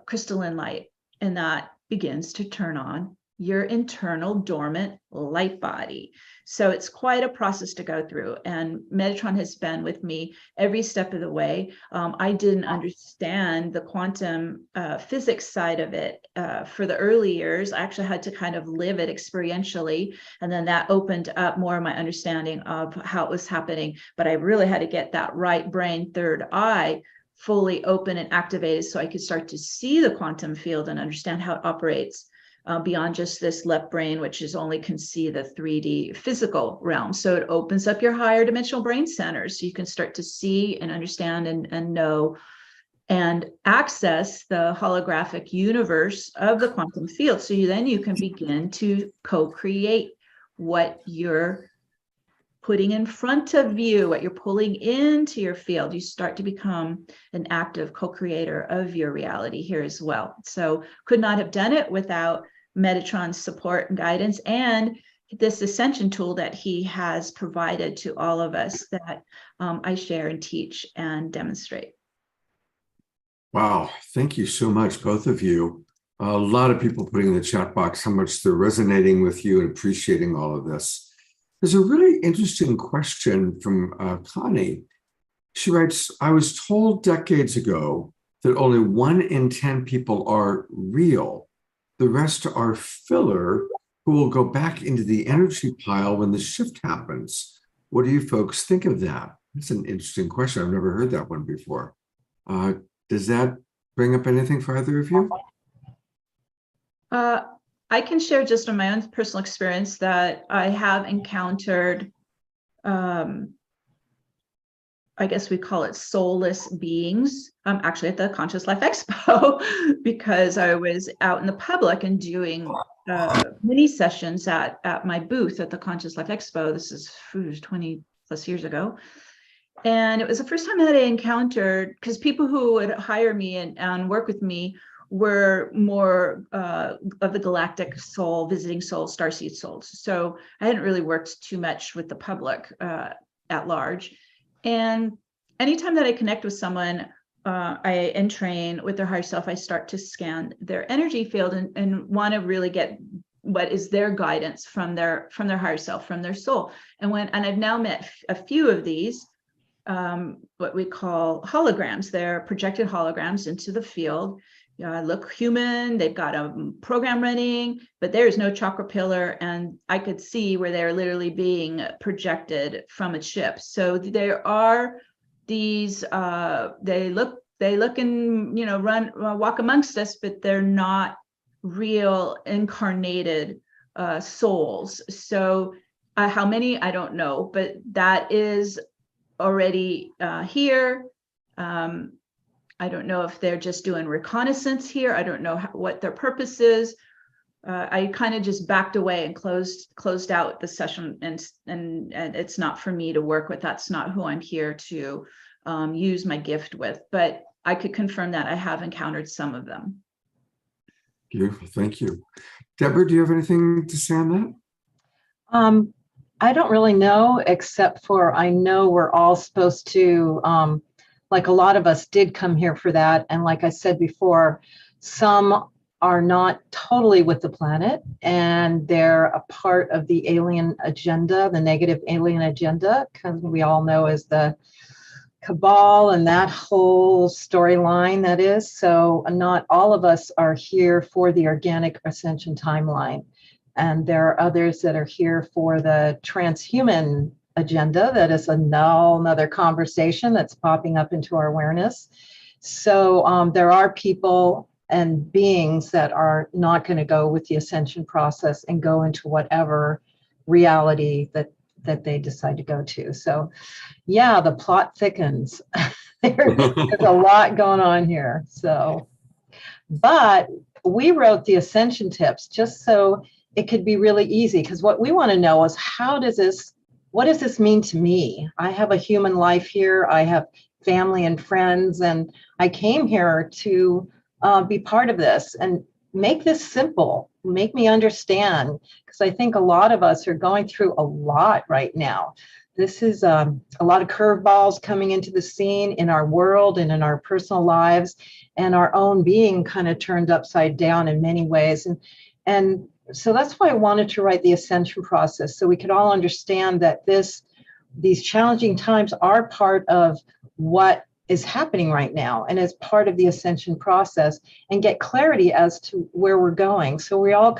crystalline light. And that begins to turn on your internal dormant light body. So it's quite a process to go through. And Metatron has been with me every step of the way. I didn't understand the quantum physics side of it for the early years. I actually had to kind of live it experientially. And then that opened up more of my understanding of how it was happening. But I really had to get that right brain, third eye, fully open and activated so I could start to see the quantum field and understand how it operates. Beyond just this left brain, which is only can see the 3D physical realm. So it opens up your higher dimensional brain centers so you can start to see and understand and know and access the holographic universe of the quantum field. So then you can begin to co-create what you're putting in front of you, what you're pulling into your field. You start to become an active co-creator of your reality here as well. So could not have done it without Metatron's support and guidance, and this Ascension tool that he has provided to all of us that I share and teach and demonstrate. Wow. Thank you so much, both of you. A lot of people putting in the chat box how much they're resonating with you and appreciating all of this. There's a really interesting question from Connie. She writes, I was told decades ago that only 1 in 10 people are real. The rest are filler who will go back into the energy pile when the shift happens. What do you folks think of that? That's an interesting question. I've never heard that one before. Does that bring up anything for either of you? I can share just on my own personal experience that I have encountered, I guess we call it soulless beings, actually at the Conscious Life Expo, because I was out in the public and doing mini sessions at my booth at the Conscious Life Expo. This is 20 plus years ago. And it was the first time that I encountered, because people who would hire me and work with me were more of the galactic soul, visiting souls, starseed souls. So I hadn't really worked too much with the public at large. And anytime that I connect with someone and train with their higher self, I start to scan their energy field and want to really get what is their guidance from their higher self, from their soul. And I've now met a few of these, what we call holograms. They're projected holograms into the field. Look human, they've got a program running, but there is no chakra pillar, and I could see where they're literally being projected from a ship. So there are these, they look and, walk amongst us, but they're not real incarnated souls. So how many, I don't know, but that is already here. I don't know if they're just doing reconnaissance here. I don't know what their purpose is. I kind of just backed away and closed out the session, and it's not for me to work with. That's not who I'm here to use my gift with. But I could confirm that I have encountered some of them. Beautiful, thank you. Deborah, do you have anything to say on that? I don't really know, except for I know we're all supposed to, like a lot of us did come here for that. And like I said before, some are not totally with the planet, and they're a part of the alien agenda, the negative alien agenda, because we all know as the cabal and that whole storyline that is. So not all of us are here for the organic ascension timeline. And there are others that are here for the transhuman agenda. That is another conversation that's popping up into our awareness. So there are people and beings that are not going to go with the ascension process and go into whatever reality that they decide to go to. So yeah, the plot thickens. There's a lot going on here. So, but we wrote the ascension tips just so it could be really easy, because what we want to know is what does this mean to me? I have a human life here. I have family and friends, and I came here to be part of this and make this simple, make me understand, because I think a lot of us are going through a lot right now. This is a lot of curveballs coming into the scene in our world and in our personal lives, and our own being kind of turned upside down in many ways. And so that's why I wanted to write the Ascension process, so we could all understand that these challenging times are part of what is happening right now, and as part of the Ascension process, and get clarity as to where we're going. So we all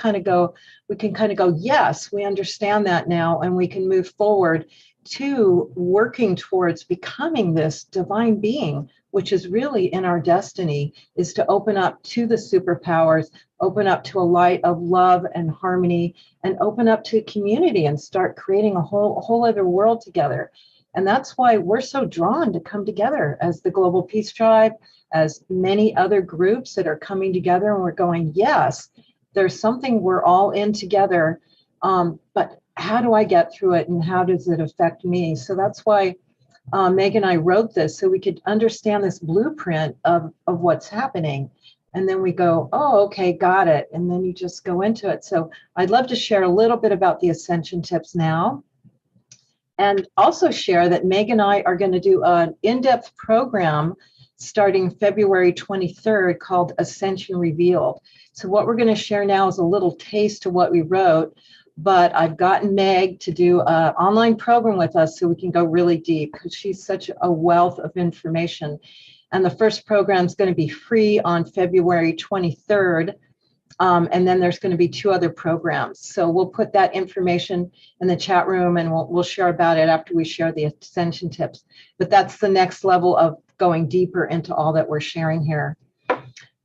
we can kind of go, yes, we understand that now, and we can move forward to working towards becoming this divine being, which is really in our destiny, is to open up to the superpowers, open up to a light of love and harmony, and open up to community and start creating a whole other world together. And that's why we're so drawn to come together as the Global Peace Tribe, as many other groups that are coming together, and we're going, yes, there's something we're all in together, but how do I get through it, and how does it affect me? So that's why Meg and I wrote this, so we could understand this blueprint of what's happening. And then we go, oh, okay, got it. And then you just go into it. So I'd love to share a little bit about the Ascension tips now, and also share that Meg and I are going to do an in-depth program starting February 23rd called Ascension Revealed. So what we're going to share now is a little taste of what we wrote, but I've gotten Meg to do an online program with us so we can go really deep, because she's such a wealth of information. And the first program is going to be free on February 23rd. And then there's going to be 2 other programs. So we'll put that information in the chat room, and we'll share about it after we share the Ascension tips. But that's the next level of going deeper into all that we're sharing here.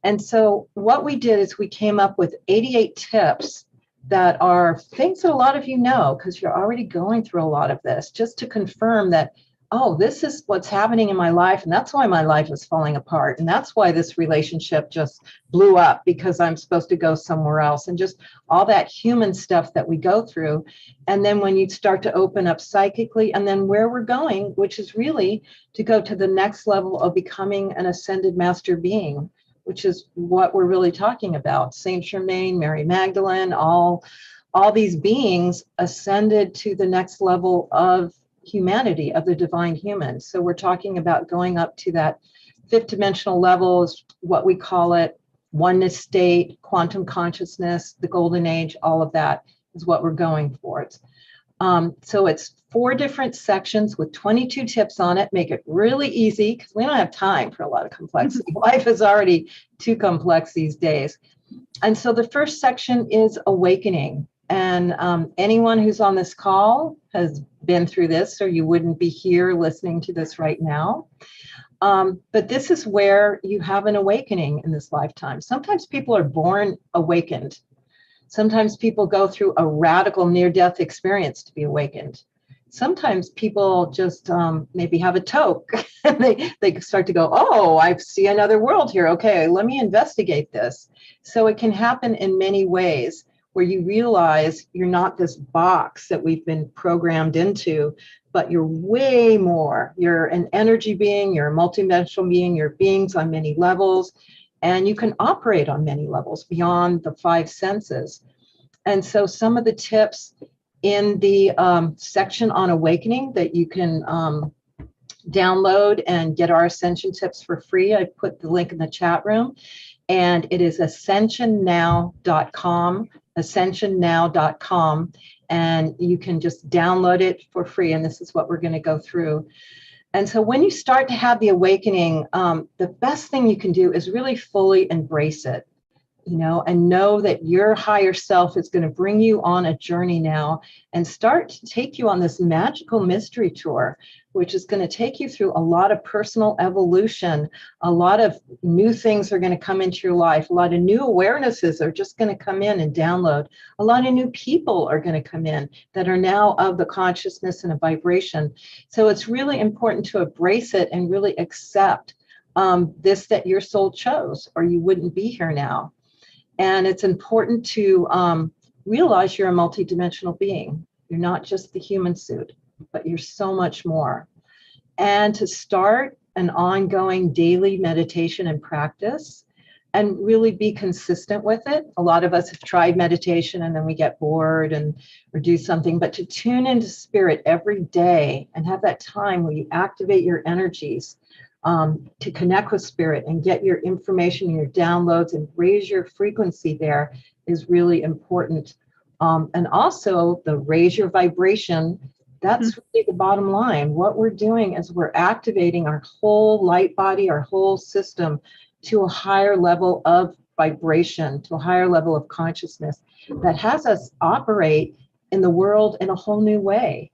And so what we did is we came up with 88 tips that are things that a lot of you know, because you're already going through a lot of this, just to confirm that, oh, this is what's happening in my life. And that's why my life is falling apart. And that's why this relationship just blew up, because I'm supposed to go somewhere else, and just all that human stuff that we go through. And then when you start to open up psychically, and then where we're going, which is really to go to the next level of becoming an ascended master being, which is what we're really talking about. Saint Germain, Mary Magdalene, all these beings ascended to the next level of humanity, of the divine human. So we're talking about going up to that fifth dimensional level, is what we call it, oneness state, quantum consciousness, the golden age, all of that is what we're going for. So it's 4 different sections with 22 tips on it. Make it really easy, because we don't have time for a lot of complexity. Life is already too complex these days. And so the first section is awakening. And anyone who's on this call has been through this, or you wouldn't be here listening to this right now. But this is where you have an awakening in this lifetime. Sometimes people are born awakened. Sometimes people go through a radical near-death experience to be awakened. Sometimes people just maybe have a toke and they start to go, oh, I see another world here. Okay, let me investigate this. So it can happen in many ways, where you realize you're not this box that we've been programmed into, but you're way more. You're an energy being, you're a multidimensional being, you're beings on many levels, and you can operate on many levels beyond the 5 senses. And so some of the tips in the section on awakening that you can download and get our Ascension tips for free. I put the link in the chat room, and it is ascensionnow.com, ascensionnow.com, and you can just download it for free. And this is what we're going to go through. And so when you start to have the awakening, the best thing you can do is really fully embrace it, and know that your higher self is going to bring you on a journey now and start to take you on this magical mystery tour, which is going to take you through a lot of personal evolution. A lot of new things are going to come into your life. A lot of new awarenesses are just going to come in and download. A lot of new people are going to come in that are now of the consciousness and a vibration. So it's really important to embrace it and really accept this, that your soul chose, or you wouldn't be here now. And it's important to realize you're a multidimensional being. You're not just the human suit, but you're so much more. And to start an ongoing daily meditation and practice, and really be consistent with it. A lot of us have tried meditation and then we get bored or do something, but to tune into spirit every day and have that time where you activate your energies, to connect with spirit and get your information and your downloads and raise your frequency there, is really important. And also the raise your vibration. That's really the bottom line. What we're doing is we're activating our whole light body, our whole system, to a higher level of vibration, to a higher level of consciousness that has us operate in the world in a whole new way.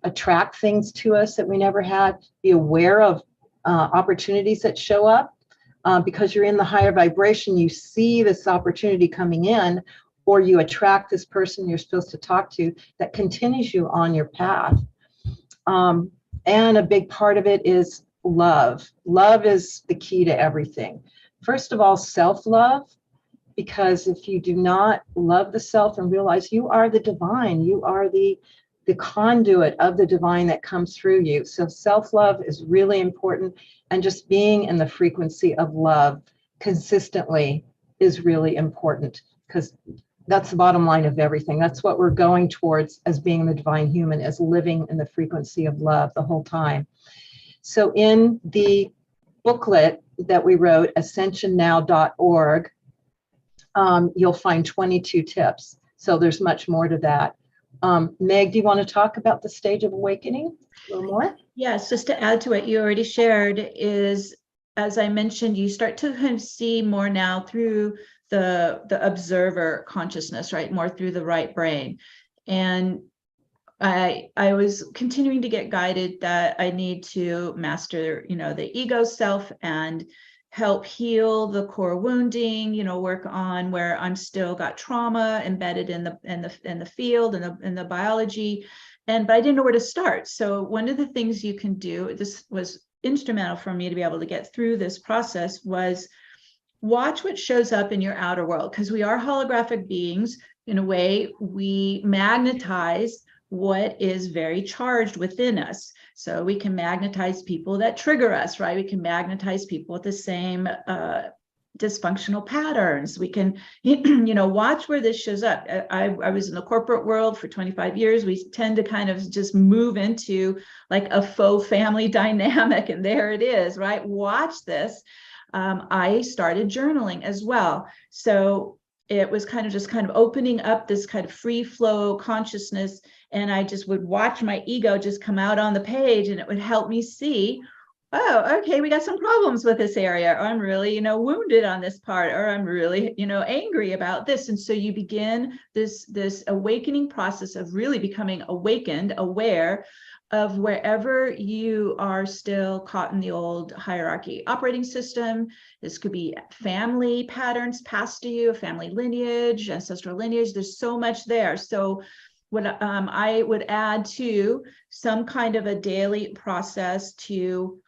Attract things to us that we never had, be aware of opportunities that show up, because you're in the higher vibration. You see this opportunity coming in, or you attract this person you're supposed to talk to that continues you on your path. And a big part of it is love. Love is the key to everything. First of all, self-love, because if you do not love the self and realize you are the divine, you are the conduit of the divine that comes through you. So self-love is really important, and just being in the frequency of love consistently is really important, because that's the bottom line of everything. That's what we're going towards as being the divine human, as living in the frequency of love the whole time. So in the booklet that we wrote, ascensionnow.org, you'll find 22 tips. So there's much more to that. Meg, do you want to talk about the stage of awakening a little more? Yes, just to add to what you already shared is, as I mentioned, you start to kind of see more now through the observer consciousness, right? More through the right brain. And I was continuing to get guided that I need to master, the ego self and help heal the core wounding, work on where I'm still got trauma embedded in the field and in the biology. But I didn't know where to start. So one of the things you can do, this was instrumental for me to be able to get through this process, was watch what shows up in your outer world, because we are holographic beings. In a way, we magnetize what is very charged within us. So we can magnetize people that trigger us, right? We can magnetize people with the same dysfunctional patterns. We can, watch where this shows up. I was in the corporate world for 25 years. We tend to kind of just move into like a faux family dynamic, and there it is, right? Watch this. I started journaling as well. So it was kind of opening up this kind of free flow consciousness. And I just would watch my ego just come out on the page, and it would help me see, oh, okay, we got some problems with this area, or I'm really, wounded on this part, or I'm really, angry about this. And so you begin this awakening process of really becoming awakened, aware of wherever you are still caught in the old hierarchy operating system. This could be family patterns passed to you, family lineage, ancestral lineage. There's so much there. So what I would add to some kind of a daily process to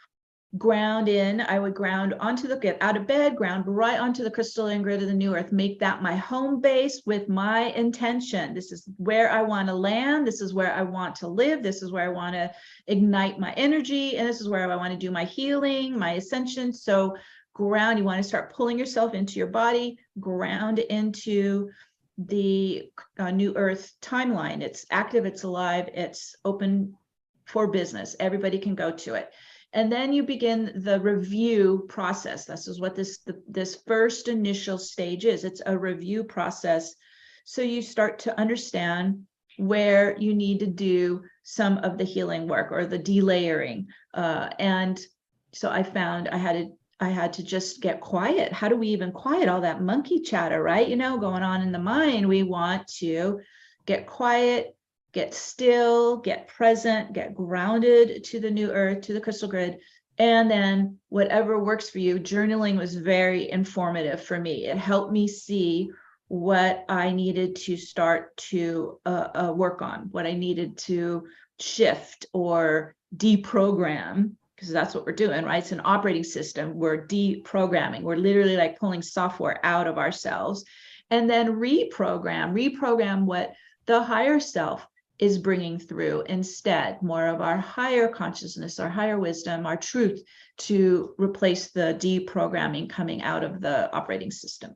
ground in. I would ground get out of bed, ground right onto the crystalline grid of the new earth, make that my home base with my intention. This is where I want to land. This is where I want to live. This is where I want to ignite my energy. And this is where I want to do my healing, my ascension. So ground, you want to start pulling yourself into your body, ground into the new earth timeline. It's active, it's alive, it's open for business. Everybody can go to it. And then you begin the review process. This is what this first initial stage is. It's a review process. So you start to understand where you need to do some of the healing work or the delayering. And so I found I had to just get quiet. How do we even quiet all that monkey chatter, right? Going on in the mind. We want to get quiet, get still, get present, get grounded to the new earth, to the crystal grid. And then whatever works for you. Journaling was very informative for me. It helped me see what I needed to start to work on, what I needed to shift or deprogram, because that's what we're doing, right? It's an operating system. We're deprogramming. We're literally like pulling software out of ourselves, and then reprogram what the higher self is bringing through instead, more of our higher consciousness, our higher wisdom, our truth, to replace the deprogramming coming out of the operating system.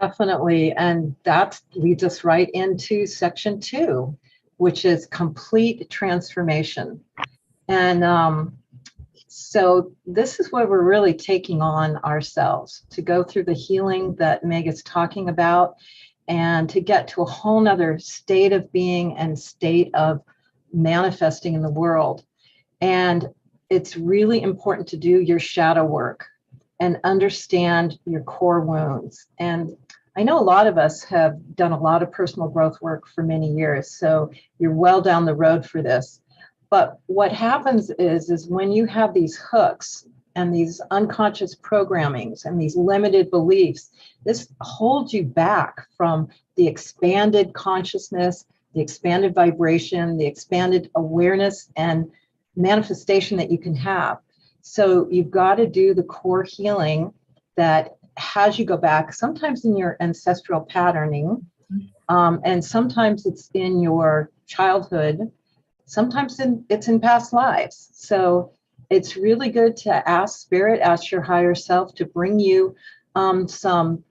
Definitely. And that leads us right into section 2, which is complete transformation. And so this is where we're really taking on ourselves to go through the healing that Meg is talking about, and to get to a whole nother state of being and state of manifesting in the world. And it's really important to do your shadow work and understand your core wounds. And I know a lot of us have done a lot of personal growth work for many years, so you're well down the road for this. But what happens is when you have these hooks and these unconscious programmings and these limited beliefs, this holds you back from the expanded consciousness, the expanded vibration, the expanded awareness and manifestation that you can have. So you've got to do the core healing that has you go back, sometimes in your ancestral patterning, and sometimes it's in your childhood, sometimes it's in past lives. So it's really good to ask Spirit, ask your higher self to bring you some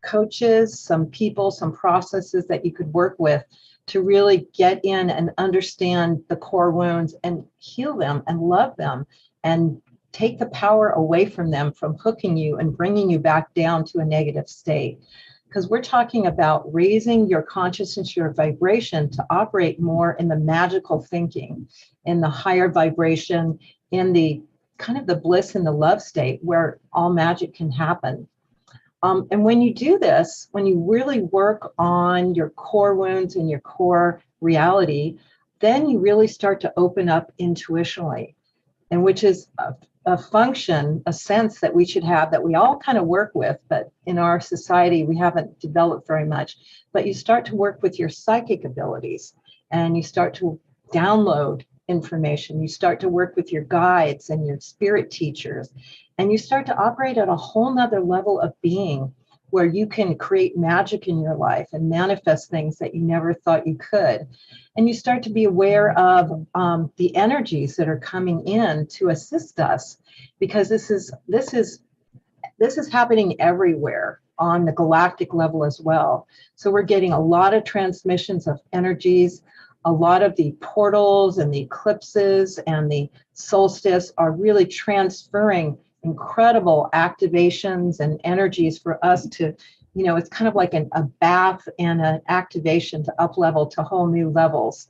coaches, some people, some processes that you could work with to really get in and understand the core wounds and heal them and love them and take the power away from them, from hooking you and bringing you back down to a negative state. Because we're talking about raising your consciousness, your vibration to operate more in the magical thinking, in the higher vibration, in the kind of the bliss and the love state where all magic can happen. And when you do this, when you really work on your core wounds and your core reality, then you really start to open up intuitionally, and which is a function, a sense that we should have that we all kind of work with, but in our society, we haven't developed very much. But you start to work with your psychic abilities and you start to download information. You start to work with your guides and your spirit teachers, and you start to operate at a whole nother level of being where you can create magic in your life and manifest things that you never thought you could. And you start to be aware of the energies that are coming in to assist us, because this is happening everywhere on the galactic level as well. So we're getting a lot of transmissions of energies. A lot of the portals and the eclipses and the solstice are really transferring incredible activations and energies for us to, it's kind of like a bath and an activation to up level to whole new levels.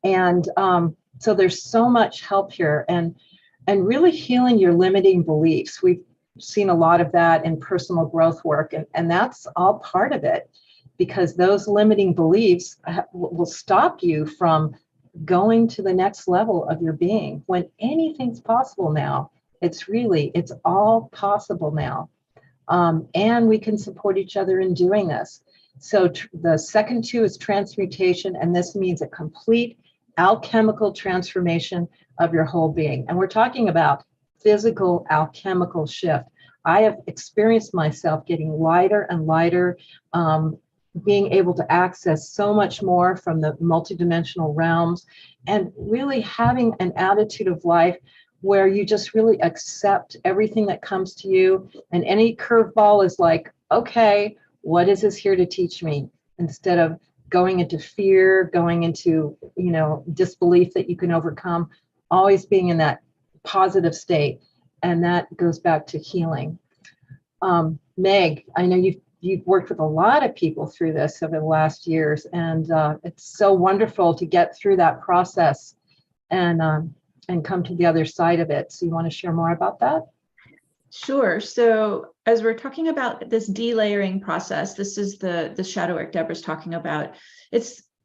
And so there's so much help here, and really healing your limiting beliefs. We've seen a lot of that in personal growth work, and that's all part of it, because those limiting beliefs will stop you from going to the next level of your being when anything's possible now. It's all possible now. And we can support each other in doing this. So the second two is transmutation, and this means a complete alchemical transformation of your whole being. And we're talking about physical alchemical shift. I have experienced myself getting lighter and lighter, being able to access so much more from the multidimensional realms, and really having an attitude of life where you just really accept everything that comes to you. And any curveball is like, okay, what is this here to teach me? Instead of going into fear, going into, disbelief that you can overcome, always being in that positive state. And that goes back to healing. Meg, I know you've worked with a lot of people through this over the last years, and it's so wonderful to get through that process and come to the other side of it. So you want to share more about that? Sure. So as we're talking about this delayering process, this is the shadow work Deborah's talking about.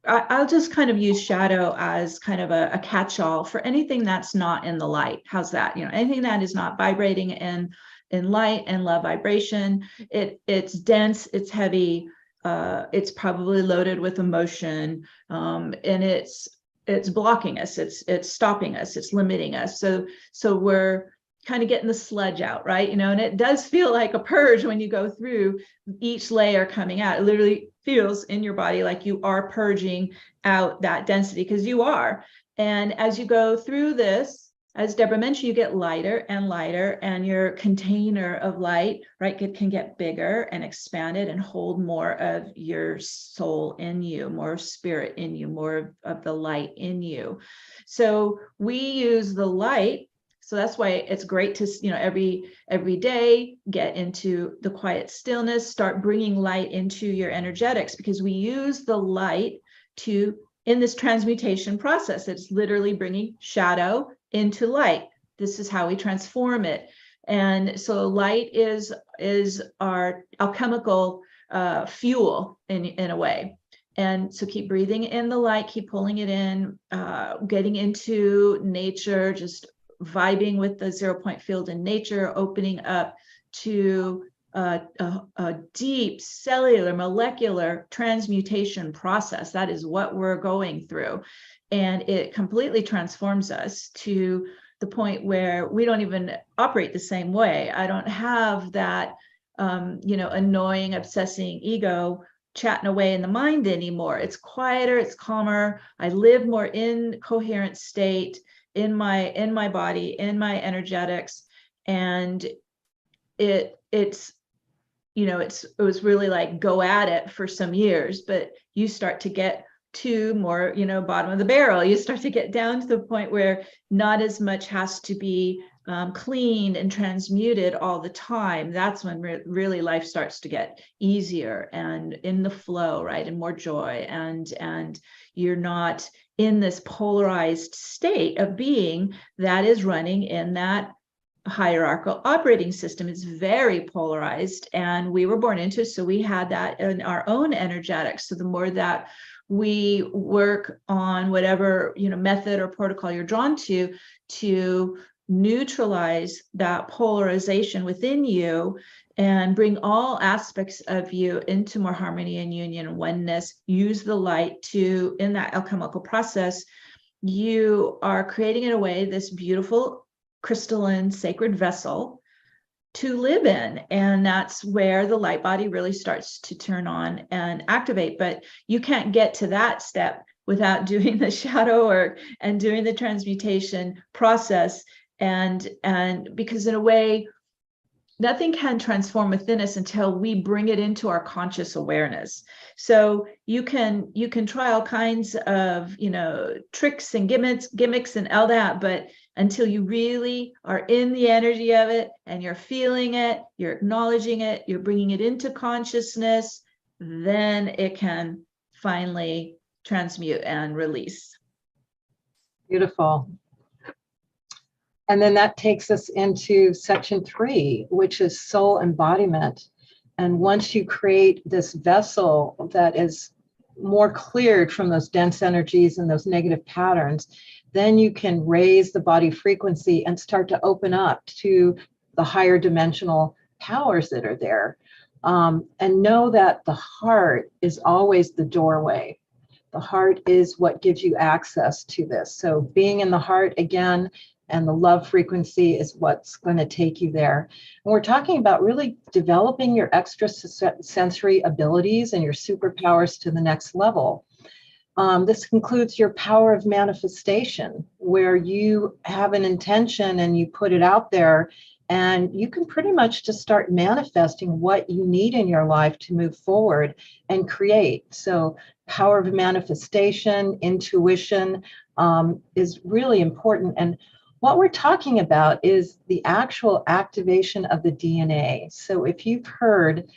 I'll just kind of use shadow as kind of a catch-all for anything that's not in the light. How's that? Anything that is not vibrating in light and love vibration. It's dense, it's heavy, it's probably loaded with emotion, and it's blocking us, it's stopping us, it's limiting us. So we're kind of getting the sludge out, right? And it does feel like a purge when you go through each layer coming out. It literally feels in your body like you are purging out that density, because you are. And as you go through this, as Deborah mentioned, you get lighter and lighter, and your container of light, right, can get bigger and expanded and hold more of your soul in you, more spirit in you, more of the light in you. So we use the light. So that's why it's great to, every day get into the quiet stillness, start bringing light into your energetics, because we use the light in this transmutation process. It's literally bringing shadow into light. This is how we transform it. And so light is our alchemical fuel in a way. And so keep breathing in the light, keep pulling it in, getting into nature, just vibing with the 0 point field in nature, opening up to a deep cellular molecular transmutation process. That is what we're going through. And it completely transforms us to the point where we don't even operate the same way. I don't have that, annoying, obsessing ego chatting away in the mind anymore. It's quieter, it's calmer. I live more in coherent state in my body, in my energetics. And it was really like go at it for some years, but you start to get to more, bottom of the barrel. You start to get down to the point where not as much has to be cleaned and transmuted all the time. That's when really life starts to get easier and in the flow, right? And more joy. And you're not in this polarized state of being that is running in that hierarchical operating system. Is very polarized, and we were born into it, so we had that in our own energetics. So the more that we work on whatever method or protocol you're drawn to neutralize that polarization within you and bring all aspects of you into more harmony and union and oneness. Use the light to, in that alchemical process, you are creating in a way this beautiful crystalline sacred vessel to live in. And that's where the light body really starts to turn on and activate. But you can't get to that step without doing the shadow work and doing the transmutation process. And because in a way, nothing can transform within us until we bring it into our conscious awareness. So you can try all kinds of, tricks and gimmicks and all that, but until you really are in the energy of it and you're feeling it, you're acknowledging it, you're bringing it into consciousness, then it can finally transmute and release. Beautiful. And then that takes us into section 3, which is soul embodiment. And once you create this vessel that is more cleared from those dense energies and those negative patterns, then you can raise the body frequency and start to open up to the higher dimensional powers that are there. And know that the heart is always the doorway. The heart is what gives you access to this. So being in the heart again, and the love frequency is what's going to take you there. And we're talking about really developing your extrasensory abilities and your superpowers to the next level. This includes your power of manifestation, where you have an intention and you put it out there, and you can pretty much just start manifesting what you need in your life to move forward and create. So power of manifestation, intuition is really important. And what we're talking about is the actual activation of the DNA. So if you've heard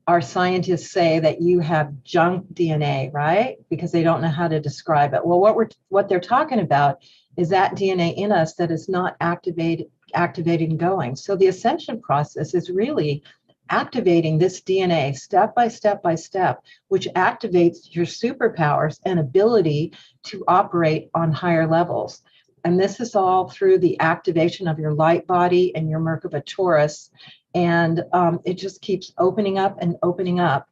our scientists say that you have junk DNA, right? Because they don't know how to describe it. Well, what they're talking about is that DNA in us that is not activated and going. So the ascension process is really activating this DNA step by step by step, which activates your superpowers and ability to operate on higher levels. And this is all through the activation of your light body and your Merkaba Taurus. And it just keeps opening up and opening up.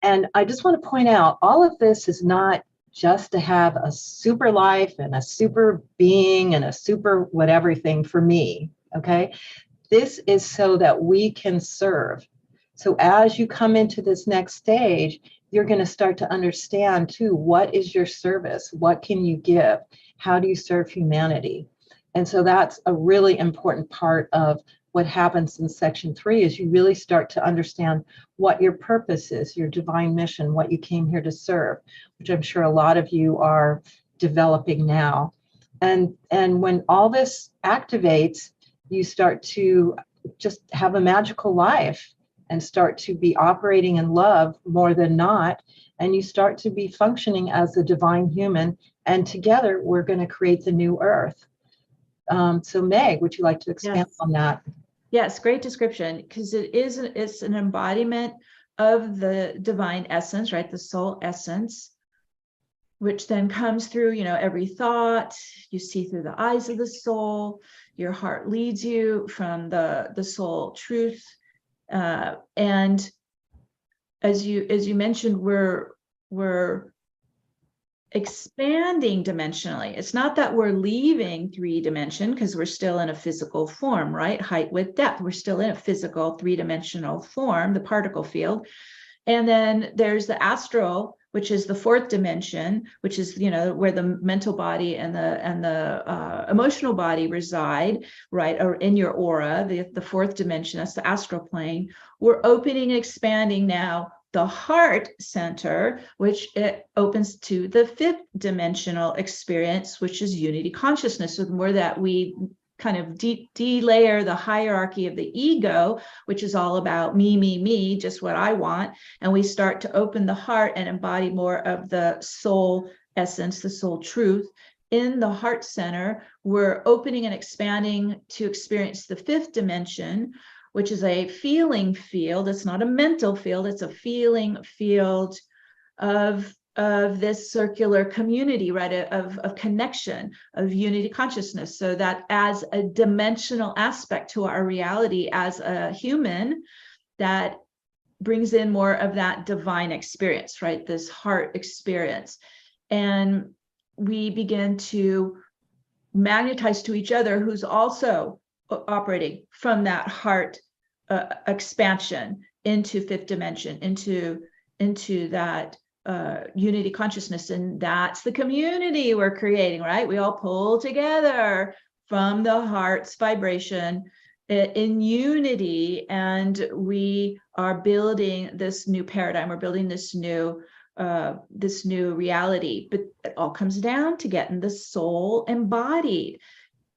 And I just want to point out, all of this is not just to have a super life and a super being and a super whatever thing for me, okay? This is so that we can serve. So as you come into this next stage, you're going to start to understand too, what is your service? What can you give? How do you serve humanity? And so that's a really important part of what happens in section 3, is you really start to understand what your purpose is, your divine mission, what you came here to serve, which I'm sure a lot of you are developing now. And when all this activates, you start to just have a magical life and start to be operating in love more than not. And you start to be functioning as a divine human. And together, we're going to create the new earth. So Meg, would you like to expand on that? Yes, great description, because it's an embodiment of the divine essence, right? The soul essence, which then comes through, every thought you see through the eyes of the soul. Your heart leads you from the soul truth. And as you mentioned, we're expanding dimensionally. It's not that we're leaving 3-dimension, because we're still in a physical form, right? Height, width, depth. We're still in a physical 3-dimensional form, the particle field. And then there's the astral, which is the 4th dimension, which is, where the mental body and the emotional body reside, right? Or in your aura, the 4th dimension, that's the astral plane. We're opening and expanding now the heart center, which it opens to the 5th dimensional experience, which is unity consciousness. So the more that we kind of de-layer the hierarchy of the ego, which is all about me, just what I want, and we start to open the heart and embody more of the soul essence, the soul truth. In the heart center, we're opening and expanding to experience the 5th dimension, which is a feeling field. It's not a mental field, it's a feeling field of of this circular community, right, of connection, of unity consciousness. So that adds a dimensional aspect to our reality as a human that brings in more of that divine experience, right? This heart experience. And we begin to magnetize to each other who's also operating from that heart expansion into fifth dimension, into that unity consciousness. And that's the community we're creating, right? We all pull together from the heart's vibration in unity, and we are building this new paradigm. We're building this new reality. But it all comes down to getting the soul embodied.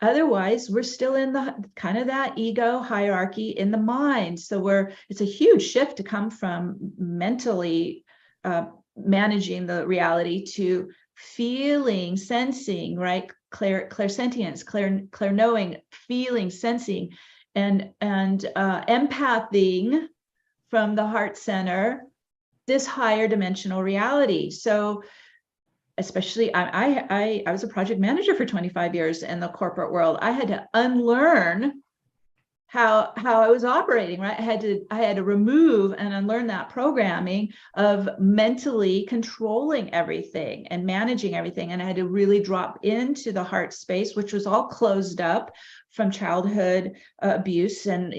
Otherwise, we're still in the kind of that ego hierarchy in the mind. So it's a huge shift to come from mentally managing the reality to feeling, sensing, right? Clairsentience, clear knowing, feeling, sensing, and empathing from the heart center, this higher dimensional reality. So especially I was a project manager for 25 years in the corporate world. I had to unlearn how I was operating, right? I had to remove and unlearn that programming of mentally controlling everything and managing everything. And I had to really drop into the heart space, which was all closed up from childhood abuse and,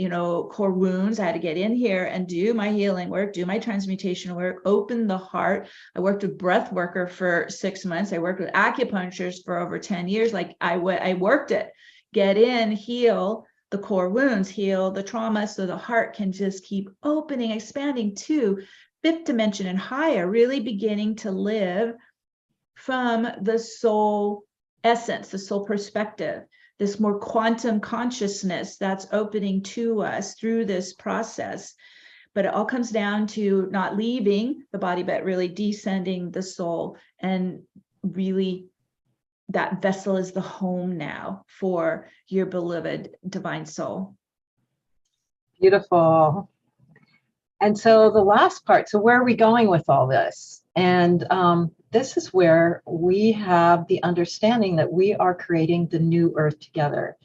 core wounds. I had to get in here and do my healing work, do my transmutation work, open the heart. I worked with breath worker for 6 months. I worked with acupuncturists for over 10 years. Like I worked it, get in, heal the core wounds, heal the trauma, so the heart can just keep opening, expanding to fifth dimension and higher, really beginning to live from the soul essence, the soul perspective, this more quantum consciousness that's opening to us through this process. But it all comes down to not leaving the body, but really descending the soul, and really that vessel is the home now for your beloved divine soul. Beautiful. And so the last part, so where are we going with all this? And this is where we have the understanding that we are creating the new earth together.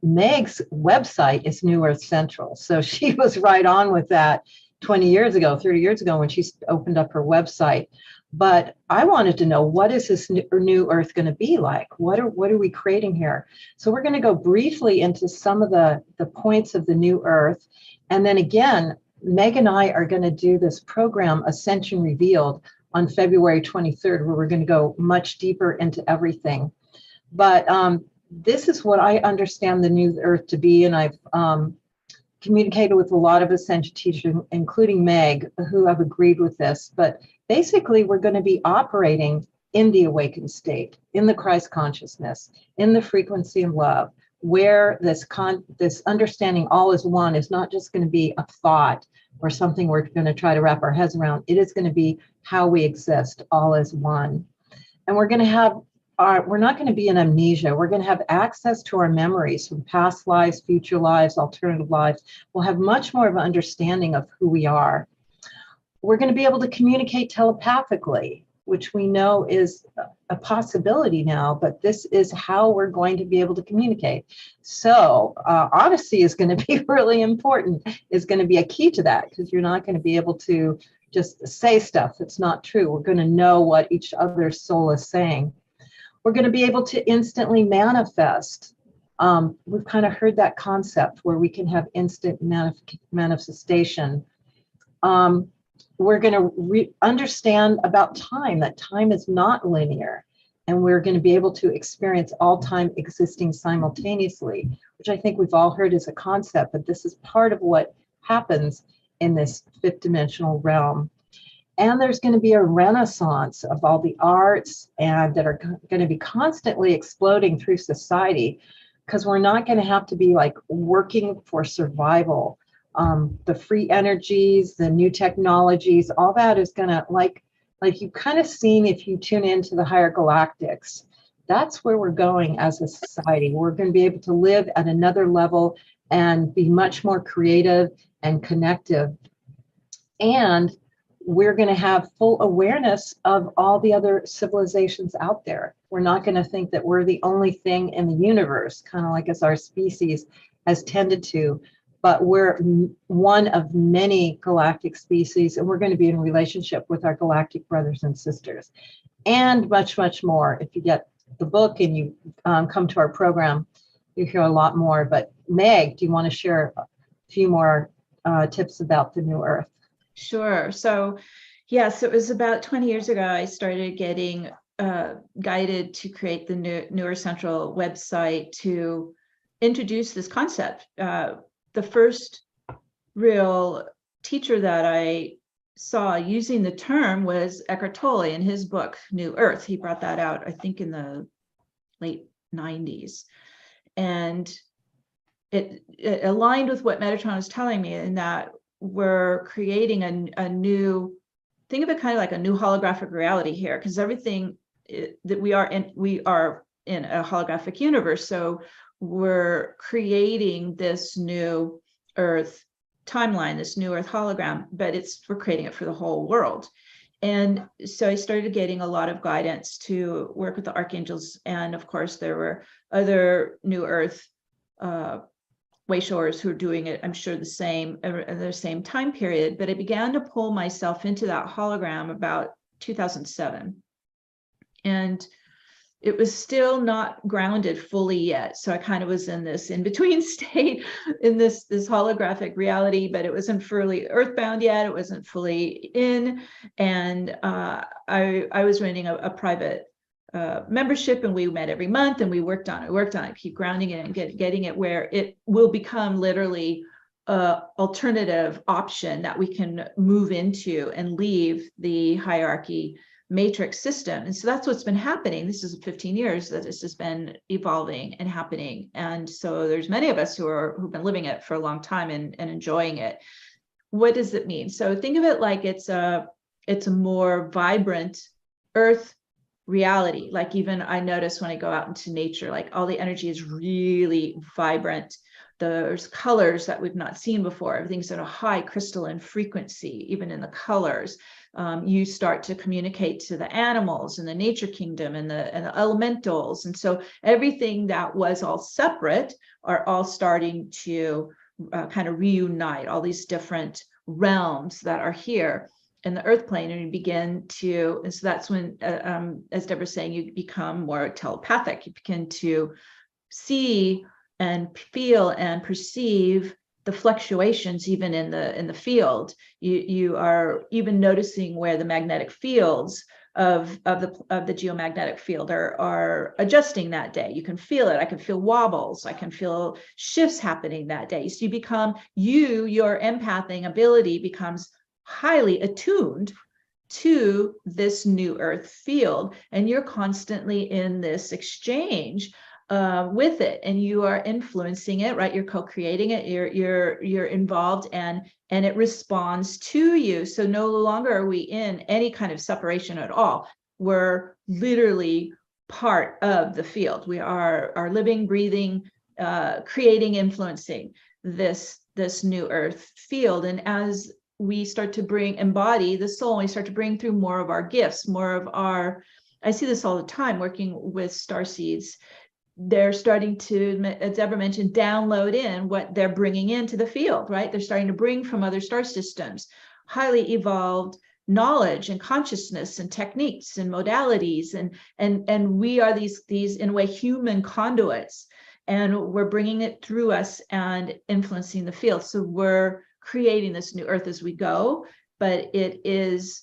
Meg's website is New Earth Central. So she was right on with that 20 years ago, 30 years ago when she opened up her website. But I wanted to know, what is this new earth going to be like? What are we creating here? So we're going to go briefly into some of the points of the new earth. And then again, Meg and I are going to do this program, Ascension Revealed, on February 23rd, where we're going to go much deeper into everything. But this is what I understand the new earth to be. And I've communicated with a lot of Ascension teachers, including Meg, who have agreed with this. But basically, we're going to be operating in the awakened state, in the Christ consciousness, in the frequency of love, where this understanding all is one is not just going to be a thought or something we're going to try to wrap our heads around. It is going to be how we exist, all as one. And we're going to have we're not going to be in amnesia. We're going to have access to our memories from past lives, future lives, alternative lives. We'll have much more of an understanding of who we are. We're going to be able to communicate telepathically, which we know is a possibility now, but this is how we're going to be able to communicate. So honesty is going to be really important, is going to be a key to that, because you're not going to be able to just say stuff that's not true. We're going to know what each other's soul is saying. We're going to be able to instantly manifest. We've kind of heard that concept where we can have instant manifestation. We're going to understand about time, that time is not linear, and we're going to be able to experience all time existing simultaneously, which I think we've all heard as a concept, but this is part of what happens in this fifth dimensional realm. And there's going to be a renaissance of all the arts and that are going to be constantly exploding through society, because we're not going to have to be like working for survival. The free energies, the new technologies, all that is going to, like you've kind of seen if you tune into the higher galactics, that's where we're going as a society. We're going to be able to live at another level and be much more creative and connective. And we're going to have full awareness of all the other civilizations out there. We're not going to think that we're the only thing in the universe, kind of like as our species has tended to, but we're one of many galactic species, and we're going to be in relationship with our galactic brothers and sisters, and much, much more. If you get the book and you come to our program, you hear a lot more. But Meg, do you want to share a few more tips about the New Earth? Sure. So, yes, it was about 20 years ago I started getting guided to create the New Earth Central website to introduce this concept. The first real teacher that I saw using the term was Eckhart Tolle in his book, New Earth. He brought that out, I think, in the late 90s. And it aligned with what Metatron was telling me, in that we're creating a new, think of it kind of like a new holographic reality here, because everything that we are in a holographic universe. So we're creating this new Earth timeline, this new Earth hologram, but we're creating it for the whole world. And so I started getting a lot of guidance to work with the archangels. And of course, there were other New Earth wayshowers who are doing it, I'm sure, the same time period. But I began to pull myself into that hologram about 2007. And it was still not grounded fully yet. So I kind of was in this in-between state, in this holographic reality, but it wasn't fully earthbound yet. It wasn't fully in. And I was running a private membership, and we met every month, and we worked on it, keep grounding it and getting it where it will become literally an alternative option that we can move into and leave the hierarchy matrix system. And so that's what's been happening. This is 15 years that this has been evolving and happening. And so there's many of us who've been living it for a long time and enjoying it. What does it mean? So think of it like it's a more vibrant Earth reality. Like, even I notice when I go out into nature, like all the energy is really vibrant. There's colors that we've not seen before. Everything's at a high crystalline frequency, even in the colors. You start to communicate to the animals in the nature kingdom and the elementals. And so everything that was all separate are all starting to kind of reunite, all these different realms that are here in the earth plane. And you begin to, and so that's when, as Deborah's saying, you become more telepathic. You begin to see and feel and perceive the fluctuations even in the field. You are even noticing where the magnetic fields of the geomagnetic field are adjusting that day. You can feel it. I can feel wobbles. I can feel shifts happening that day. So you become, your empathing ability becomes highly attuned to this new Earth field, and you're constantly in this exchange with it, and you are influencing it, right? You're co-creating it. You're involved, and it responds to you. So no longer are we in any kind of separation at all. We're literally part of the field. We are living, breathing, creating, influencing this new Earth field. And as we start to embody the soul, we start to bring through more of our gifts, more of our, I see this all the time working with starseeds. They're starting to, as Deborah mentioned, download in what they're bringing into the field, right? They're starting to bring from other star systems, highly evolved knowledge and consciousness and techniques and modalities. And we are these, in a way, human conduits, and we're bringing it through us and influencing the field. So we're creating this new Earth as we go, but it is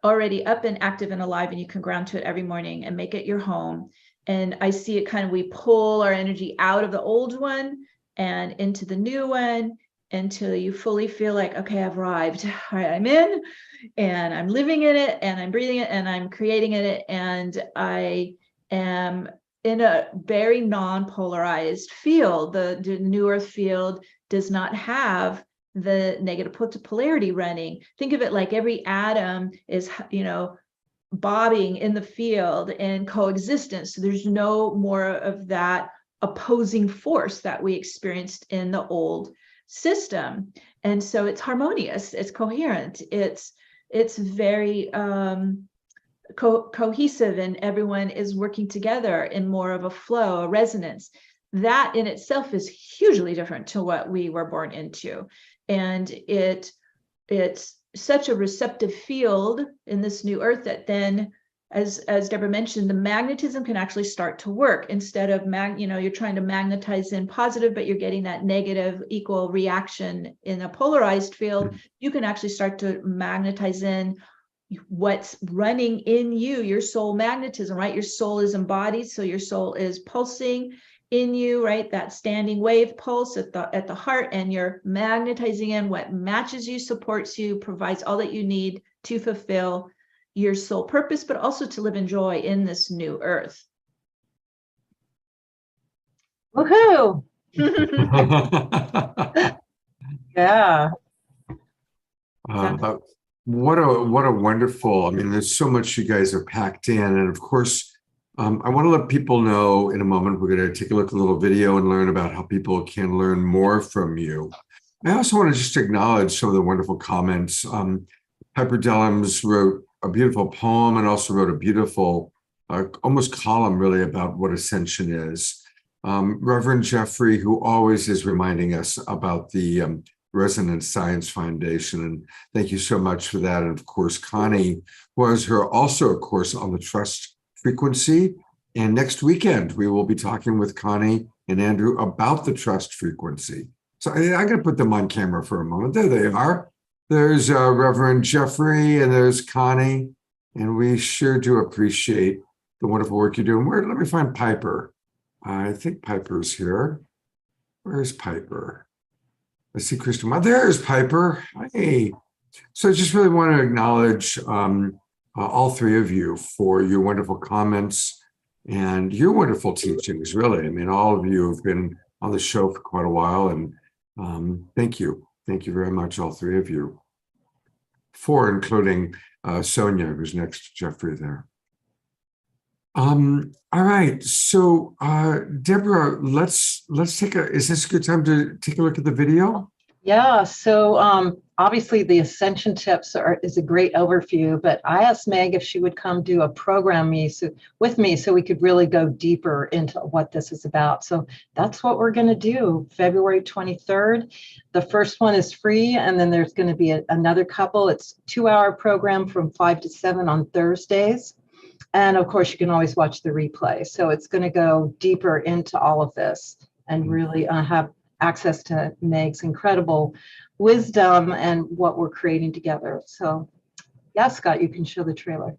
already up and active and alive, and you can ground to it every morning and make it your home. And I see it kind of, we pull our energy out of the old one and into the new one until you fully feel like, okay, I've arrived. All right, I'm in, and I'm living in it, and I'm breathing it, and I'm creating in it. And I am in a very non-polarized field. The new Earth field does not have the negative polarity running. Think of it like every atom is, bobbing in the field and coexistence. So there's no more of that opposing force that we experienced in the old system. And so it's harmonious, it's coherent, it's It's very cohesive, and everyone is working together in more of a flow, a resonance. That in itself is hugely different to what we were born into. And it's such a receptive field in this new earth that then, as Deborah mentioned, the magnetism can actually start to work instead of you're trying to magnetize in positive, but you're getting that negative equal reaction in a polarized field. You can actually start to magnetize in what's running in you, your soul magnetism, right? Your soul is embodied, so your soul is pulsing in you, right? That standing wave pulse at the heart, and you're magnetizing in what matches you, supports you, provides all that you need to fulfill your soul purpose, but also to live in joy in this new earth. Woohoo! Yeah. What a wonderful, I mean, there's so much you guys are packed in. And of course, I want to let people know in a moment, we're going to take a look at a little video and learn about how people can learn more from you. I also want to just acknowledge some of the wonderful comments. Piper Dellums wrote a beautiful poem and also wrote a beautiful, almost column really about what Ascension is. Reverend Jeffrey, who always is reminding us about the Resonance Science Foundation, and thank you so much for that. And of course, Connie was also a course on the trust frequency. And next weekend, we will be talking with Connie and Andrew about the trust frequency. So I'm going to put them on camera for a moment. There they are. There's Reverend Jeffrey and there's Connie. And we sure do appreciate the wonderful work you're doing. Let me find Piper. I think Piper's here. Where's Piper? Let's see, Kristen. There's Piper. Hey. So I just really want to acknowledge all three of you for your wonderful comments and your wonderful teachings, really. I mean, all of you have been on the show for quite a while, and thank you. Thank you very much, all three of you, for including Sonia, who's next to Jeffrey there. All right, so Deborah, let's take is this a good time to take a look at the video? Yeah, so obviously the Ascension tips is a great overview, but I asked Meg if she would come do a program with me so we could really go deeper into what this is about. So that's what we're going to do, February 23rd. The first one is free, and then there's going to be another couple. It's a 2-hour program from 5 to 7 on Thursdays. And of course, you can always watch the replay. So it's going to go deeper into all of this and really have access to Meg's incredible wisdom and what we're creating together. So yeah, Scott, you can show the trailer.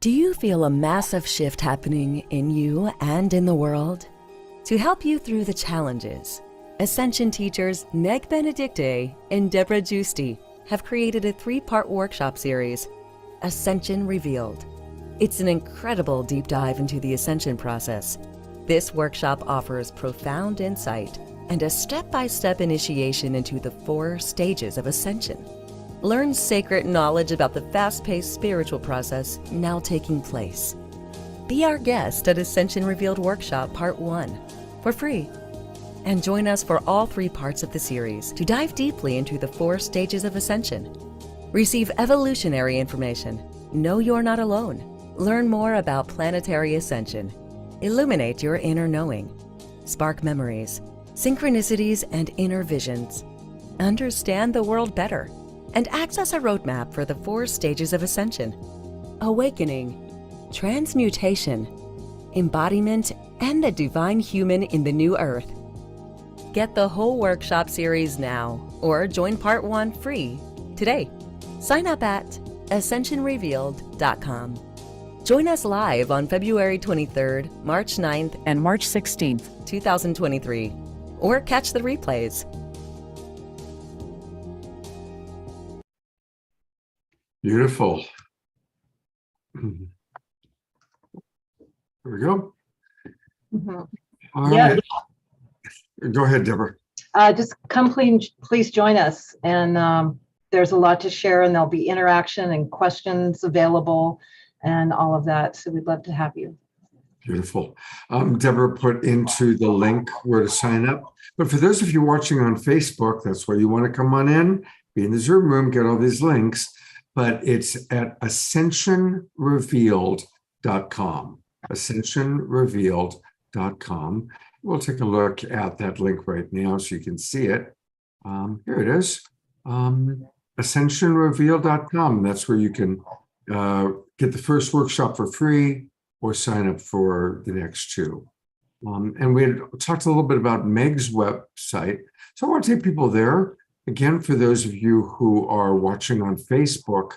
Do you feel a massive shift happening in you and in the world? To help you through the challenges, Ascension teachers Meg Benedicte and Deborah Giusti have created a 3-part workshop series, Ascension Revealed. It's an incredible deep dive into the Ascension process. This workshop offers profound insight and a step-by-step initiation into the 4 stages of Ascension. Learn sacred knowledge about the fast-paced spiritual process now taking place. Be our guest at Ascension Revealed Workshop Part 1 for free. And join us for all 3 parts of the series to dive deeply into the 4 stages of Ascension. Receive evolutionary information. Know you're not alone. Learn more about planetary ascension. Illuminate your inner knowing. Spark memories, synchronicities, and inner visions. Understand the world better and access a roadmap for the 4 stages of Ascension: awakening, transmutation, embodiment, and the divine human in the new earth. Get the whole workshop series now or join Part 1 free today. Sign up at ascensionrevealed.com. Join us live on February 23rd, March 9th, and March 16th, 2023, or catch the replays. Beautiful. There we go. Mm-hmm. All Yeah. right. Go ahead, Deborah. Just come please join us. And there's a lot to share, and there'll be interaction and questions available and all of that. So we'd love to have you. Beautiful. Deborah put into the link where to sign up. But for those of you watching on Facebook, that's where you want to come on in, be in the Zoom room, get all these links, but it's at ascensionrevealed.com. Ascensionrevealed.com. We'll take a look at that link right now so you can see it. Here it is. Ascensionrevealed.com. That's where you can get the first workshop for free or sign up for the next two. And we had talked a little bit about Meg's website. So I want to take people there. Again, for those of you who are watching on Facebook,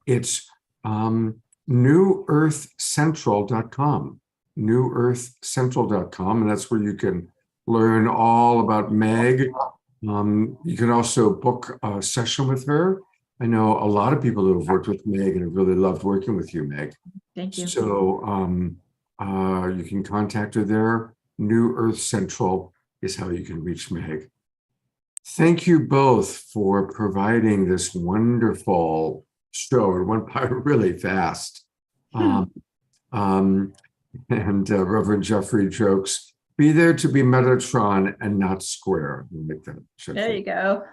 it's newearthcentral.com. Newearthcentral.com. And that's where you can learn all about Meg. You can also book a session with her. I know a lot of people who have worked with Meg and have really loved working with you, Meg. Thank you. So you can contact her there. New Earth Central is how you can reach Meg. Thank you both for providing this wonderful show. It went by really fast. And Reverend Jeffrey jokes, be there to be Metatron and not square. We'll make that There you go.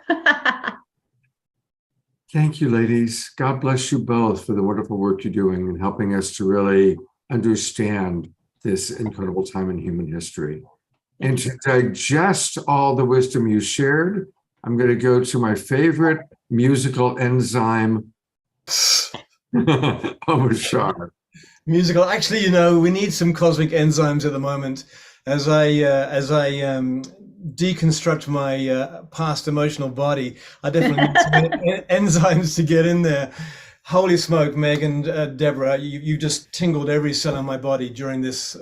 Thank you, ladies. God bless you both for the wonderful work you're doing and helping us to really understand this incredible time in human history. And to digest all the wisdom you shared, I'm going to go to my favorite musical enzyme, Omashar. Musical. Actually, you know, we need some cosmic enzymes at the moment. As I deconstruct my past emotional body, I definitely need some enzymes to get in there. Holy smoke, Meg and Deborah, you just tingled every cell in my body during this.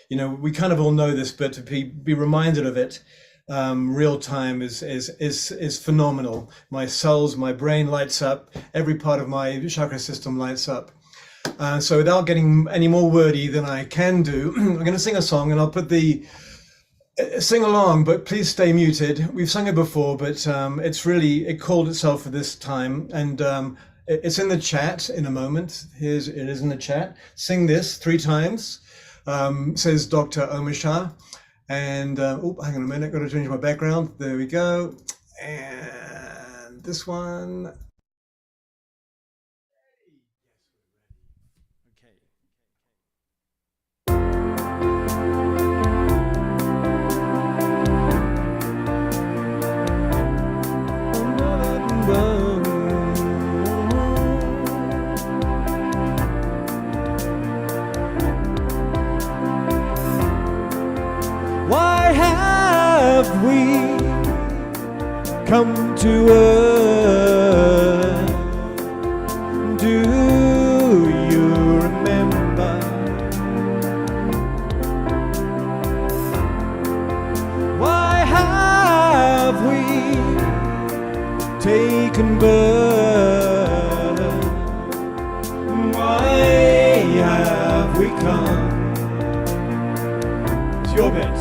You know, we kind of all know this, but to be reminded of it, real time is phenomenal. My cells, my brain lights up. Every part of my chakra system lights up. So without getting any more wordy than I can do, I'm going to sing a song, and I'll put the sing along, but please stay muted. We've sung it before, but it called itself for this time, and it's in the chat in a moment. It is in the chat. Sing this 3 times, says Dr. Omashar. And hang on a minute, got to change my background. There we go. And this one. Why have we come to earth? Do you remember? Why have we taken birth? Why have we come? It's your bit.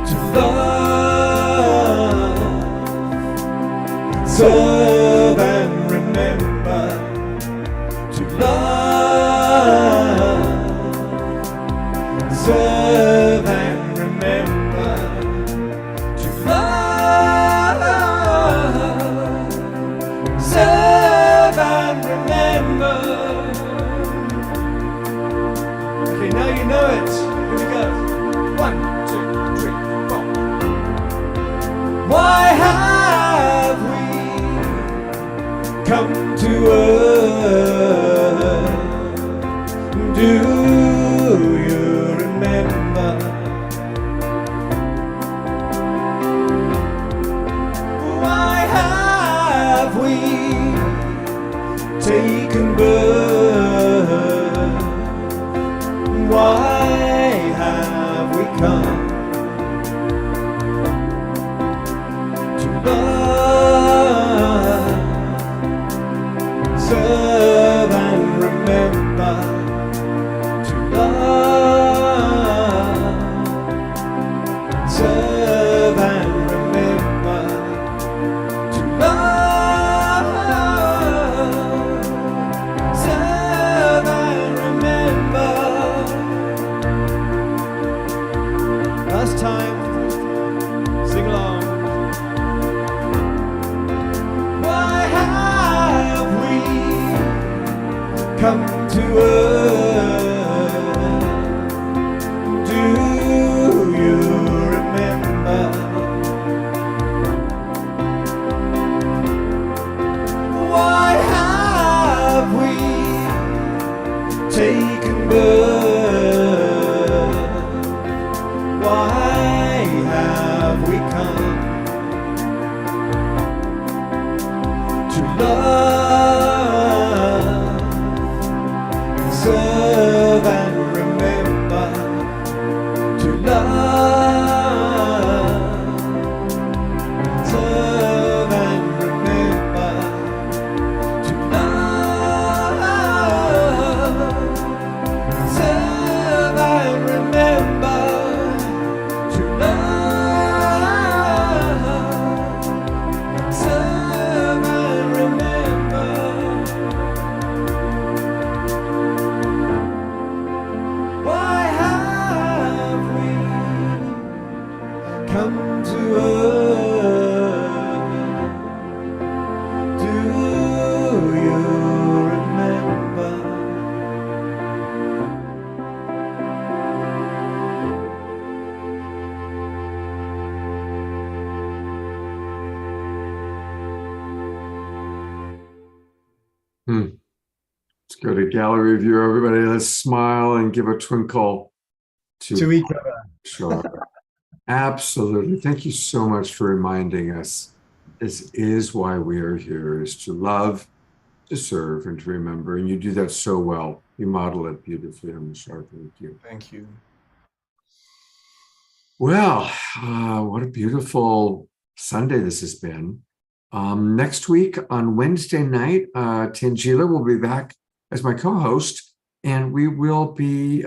To love, serve and remember. To love, serve and remember. To love, serve and remember. Okay, now you know it. Here we go. 1, 2, 3, 4. Why have we come to earth? Do you remember? Why have we taken birth? Why have we come to love, serve and remember? To love, serve and remember. To love, serve and remember. Last time, sing along. Why come to earth. Do you remember? Why have we taken birth? Why have we come to love, serve and remember? To love, serve and remember. To love, serve and remember. To love, serve and remember. Why have we come to earth? Do you remember? Let's go to gallery view, everybody. Let's smile and give a twinkle To each other. Sure. Absolutely. Thank you so much for reminding us. This is why we are here, is to love, to serve, and to remember. And you do that so well. You model it beautifully. I'm sure. Thank you. Thank you. Well, what a beautiful Sunday this has been. Next week on Wednesday night, Tangela will be back as my co-host, and we will be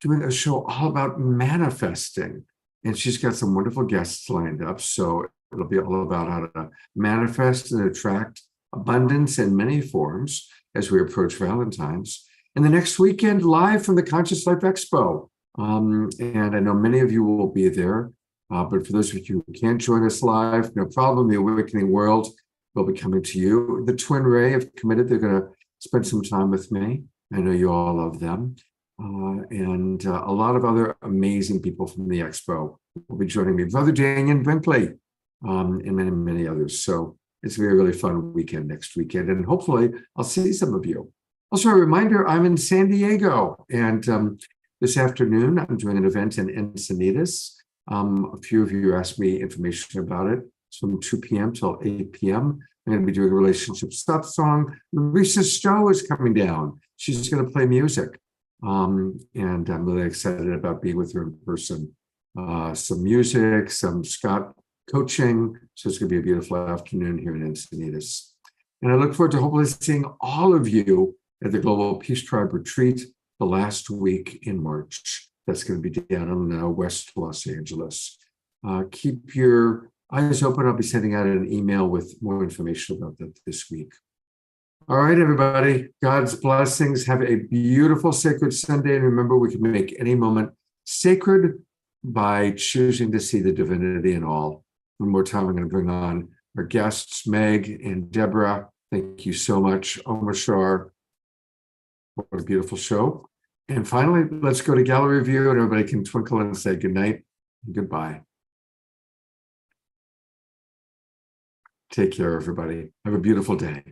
doing a show all about manifesting. And she's got some wonderful guests lined up. So it'll be all about how to manifest and attract abundance in many forms as we approach Valentine's. And the next weekend, live from the Conscious Life Expo. And I know many of you will be there. But for those of you who can't join us live, no problem. The Awakening World will be coming to you. The Twin Ray have committed. They're going to spend some time with me. I know you all love them. And a lot of other amazing people from the Expo will be joining me. Brother Daniel Brinkley, and many, many others. So it's going to be a really fun weekend next weekend. And hopefully I'll see some of you. Also, a reminder, I'm in San Diego. And this afternoon, I'm doing an event in Encinitas. A few of you asked me information about it. It's from 2 p.m. till 8 p.m. I'm going to be doing a relationship stuff song. Marisa Stowe is coming down. She's going to play music. And I'm really excited about being with her in person. Some music, some Scott coaching. So it's going to be a beautiful afternoon here in Encinitas. And I look forward to hopefully seeing all of you at the Global Peace Tribe Retreat the last week in March. That's going to be down in West Los Angeles. Keep your eyes open. I'll be sending out an email with more information about that this week. All right, everybody. God's blessings. Have a beautiful sacred Sunday. And remember, we can make any moment sacred by choosing to see the divinity in all. One more time, I'm going to bring on our guests, Meg and Deborah. Thank you so much, Omashar. What a beautiful show. And finally, let's go to gallery view and everybody can twinkle and say good night and goodbye. Take care, everybody. Have a beautiful day.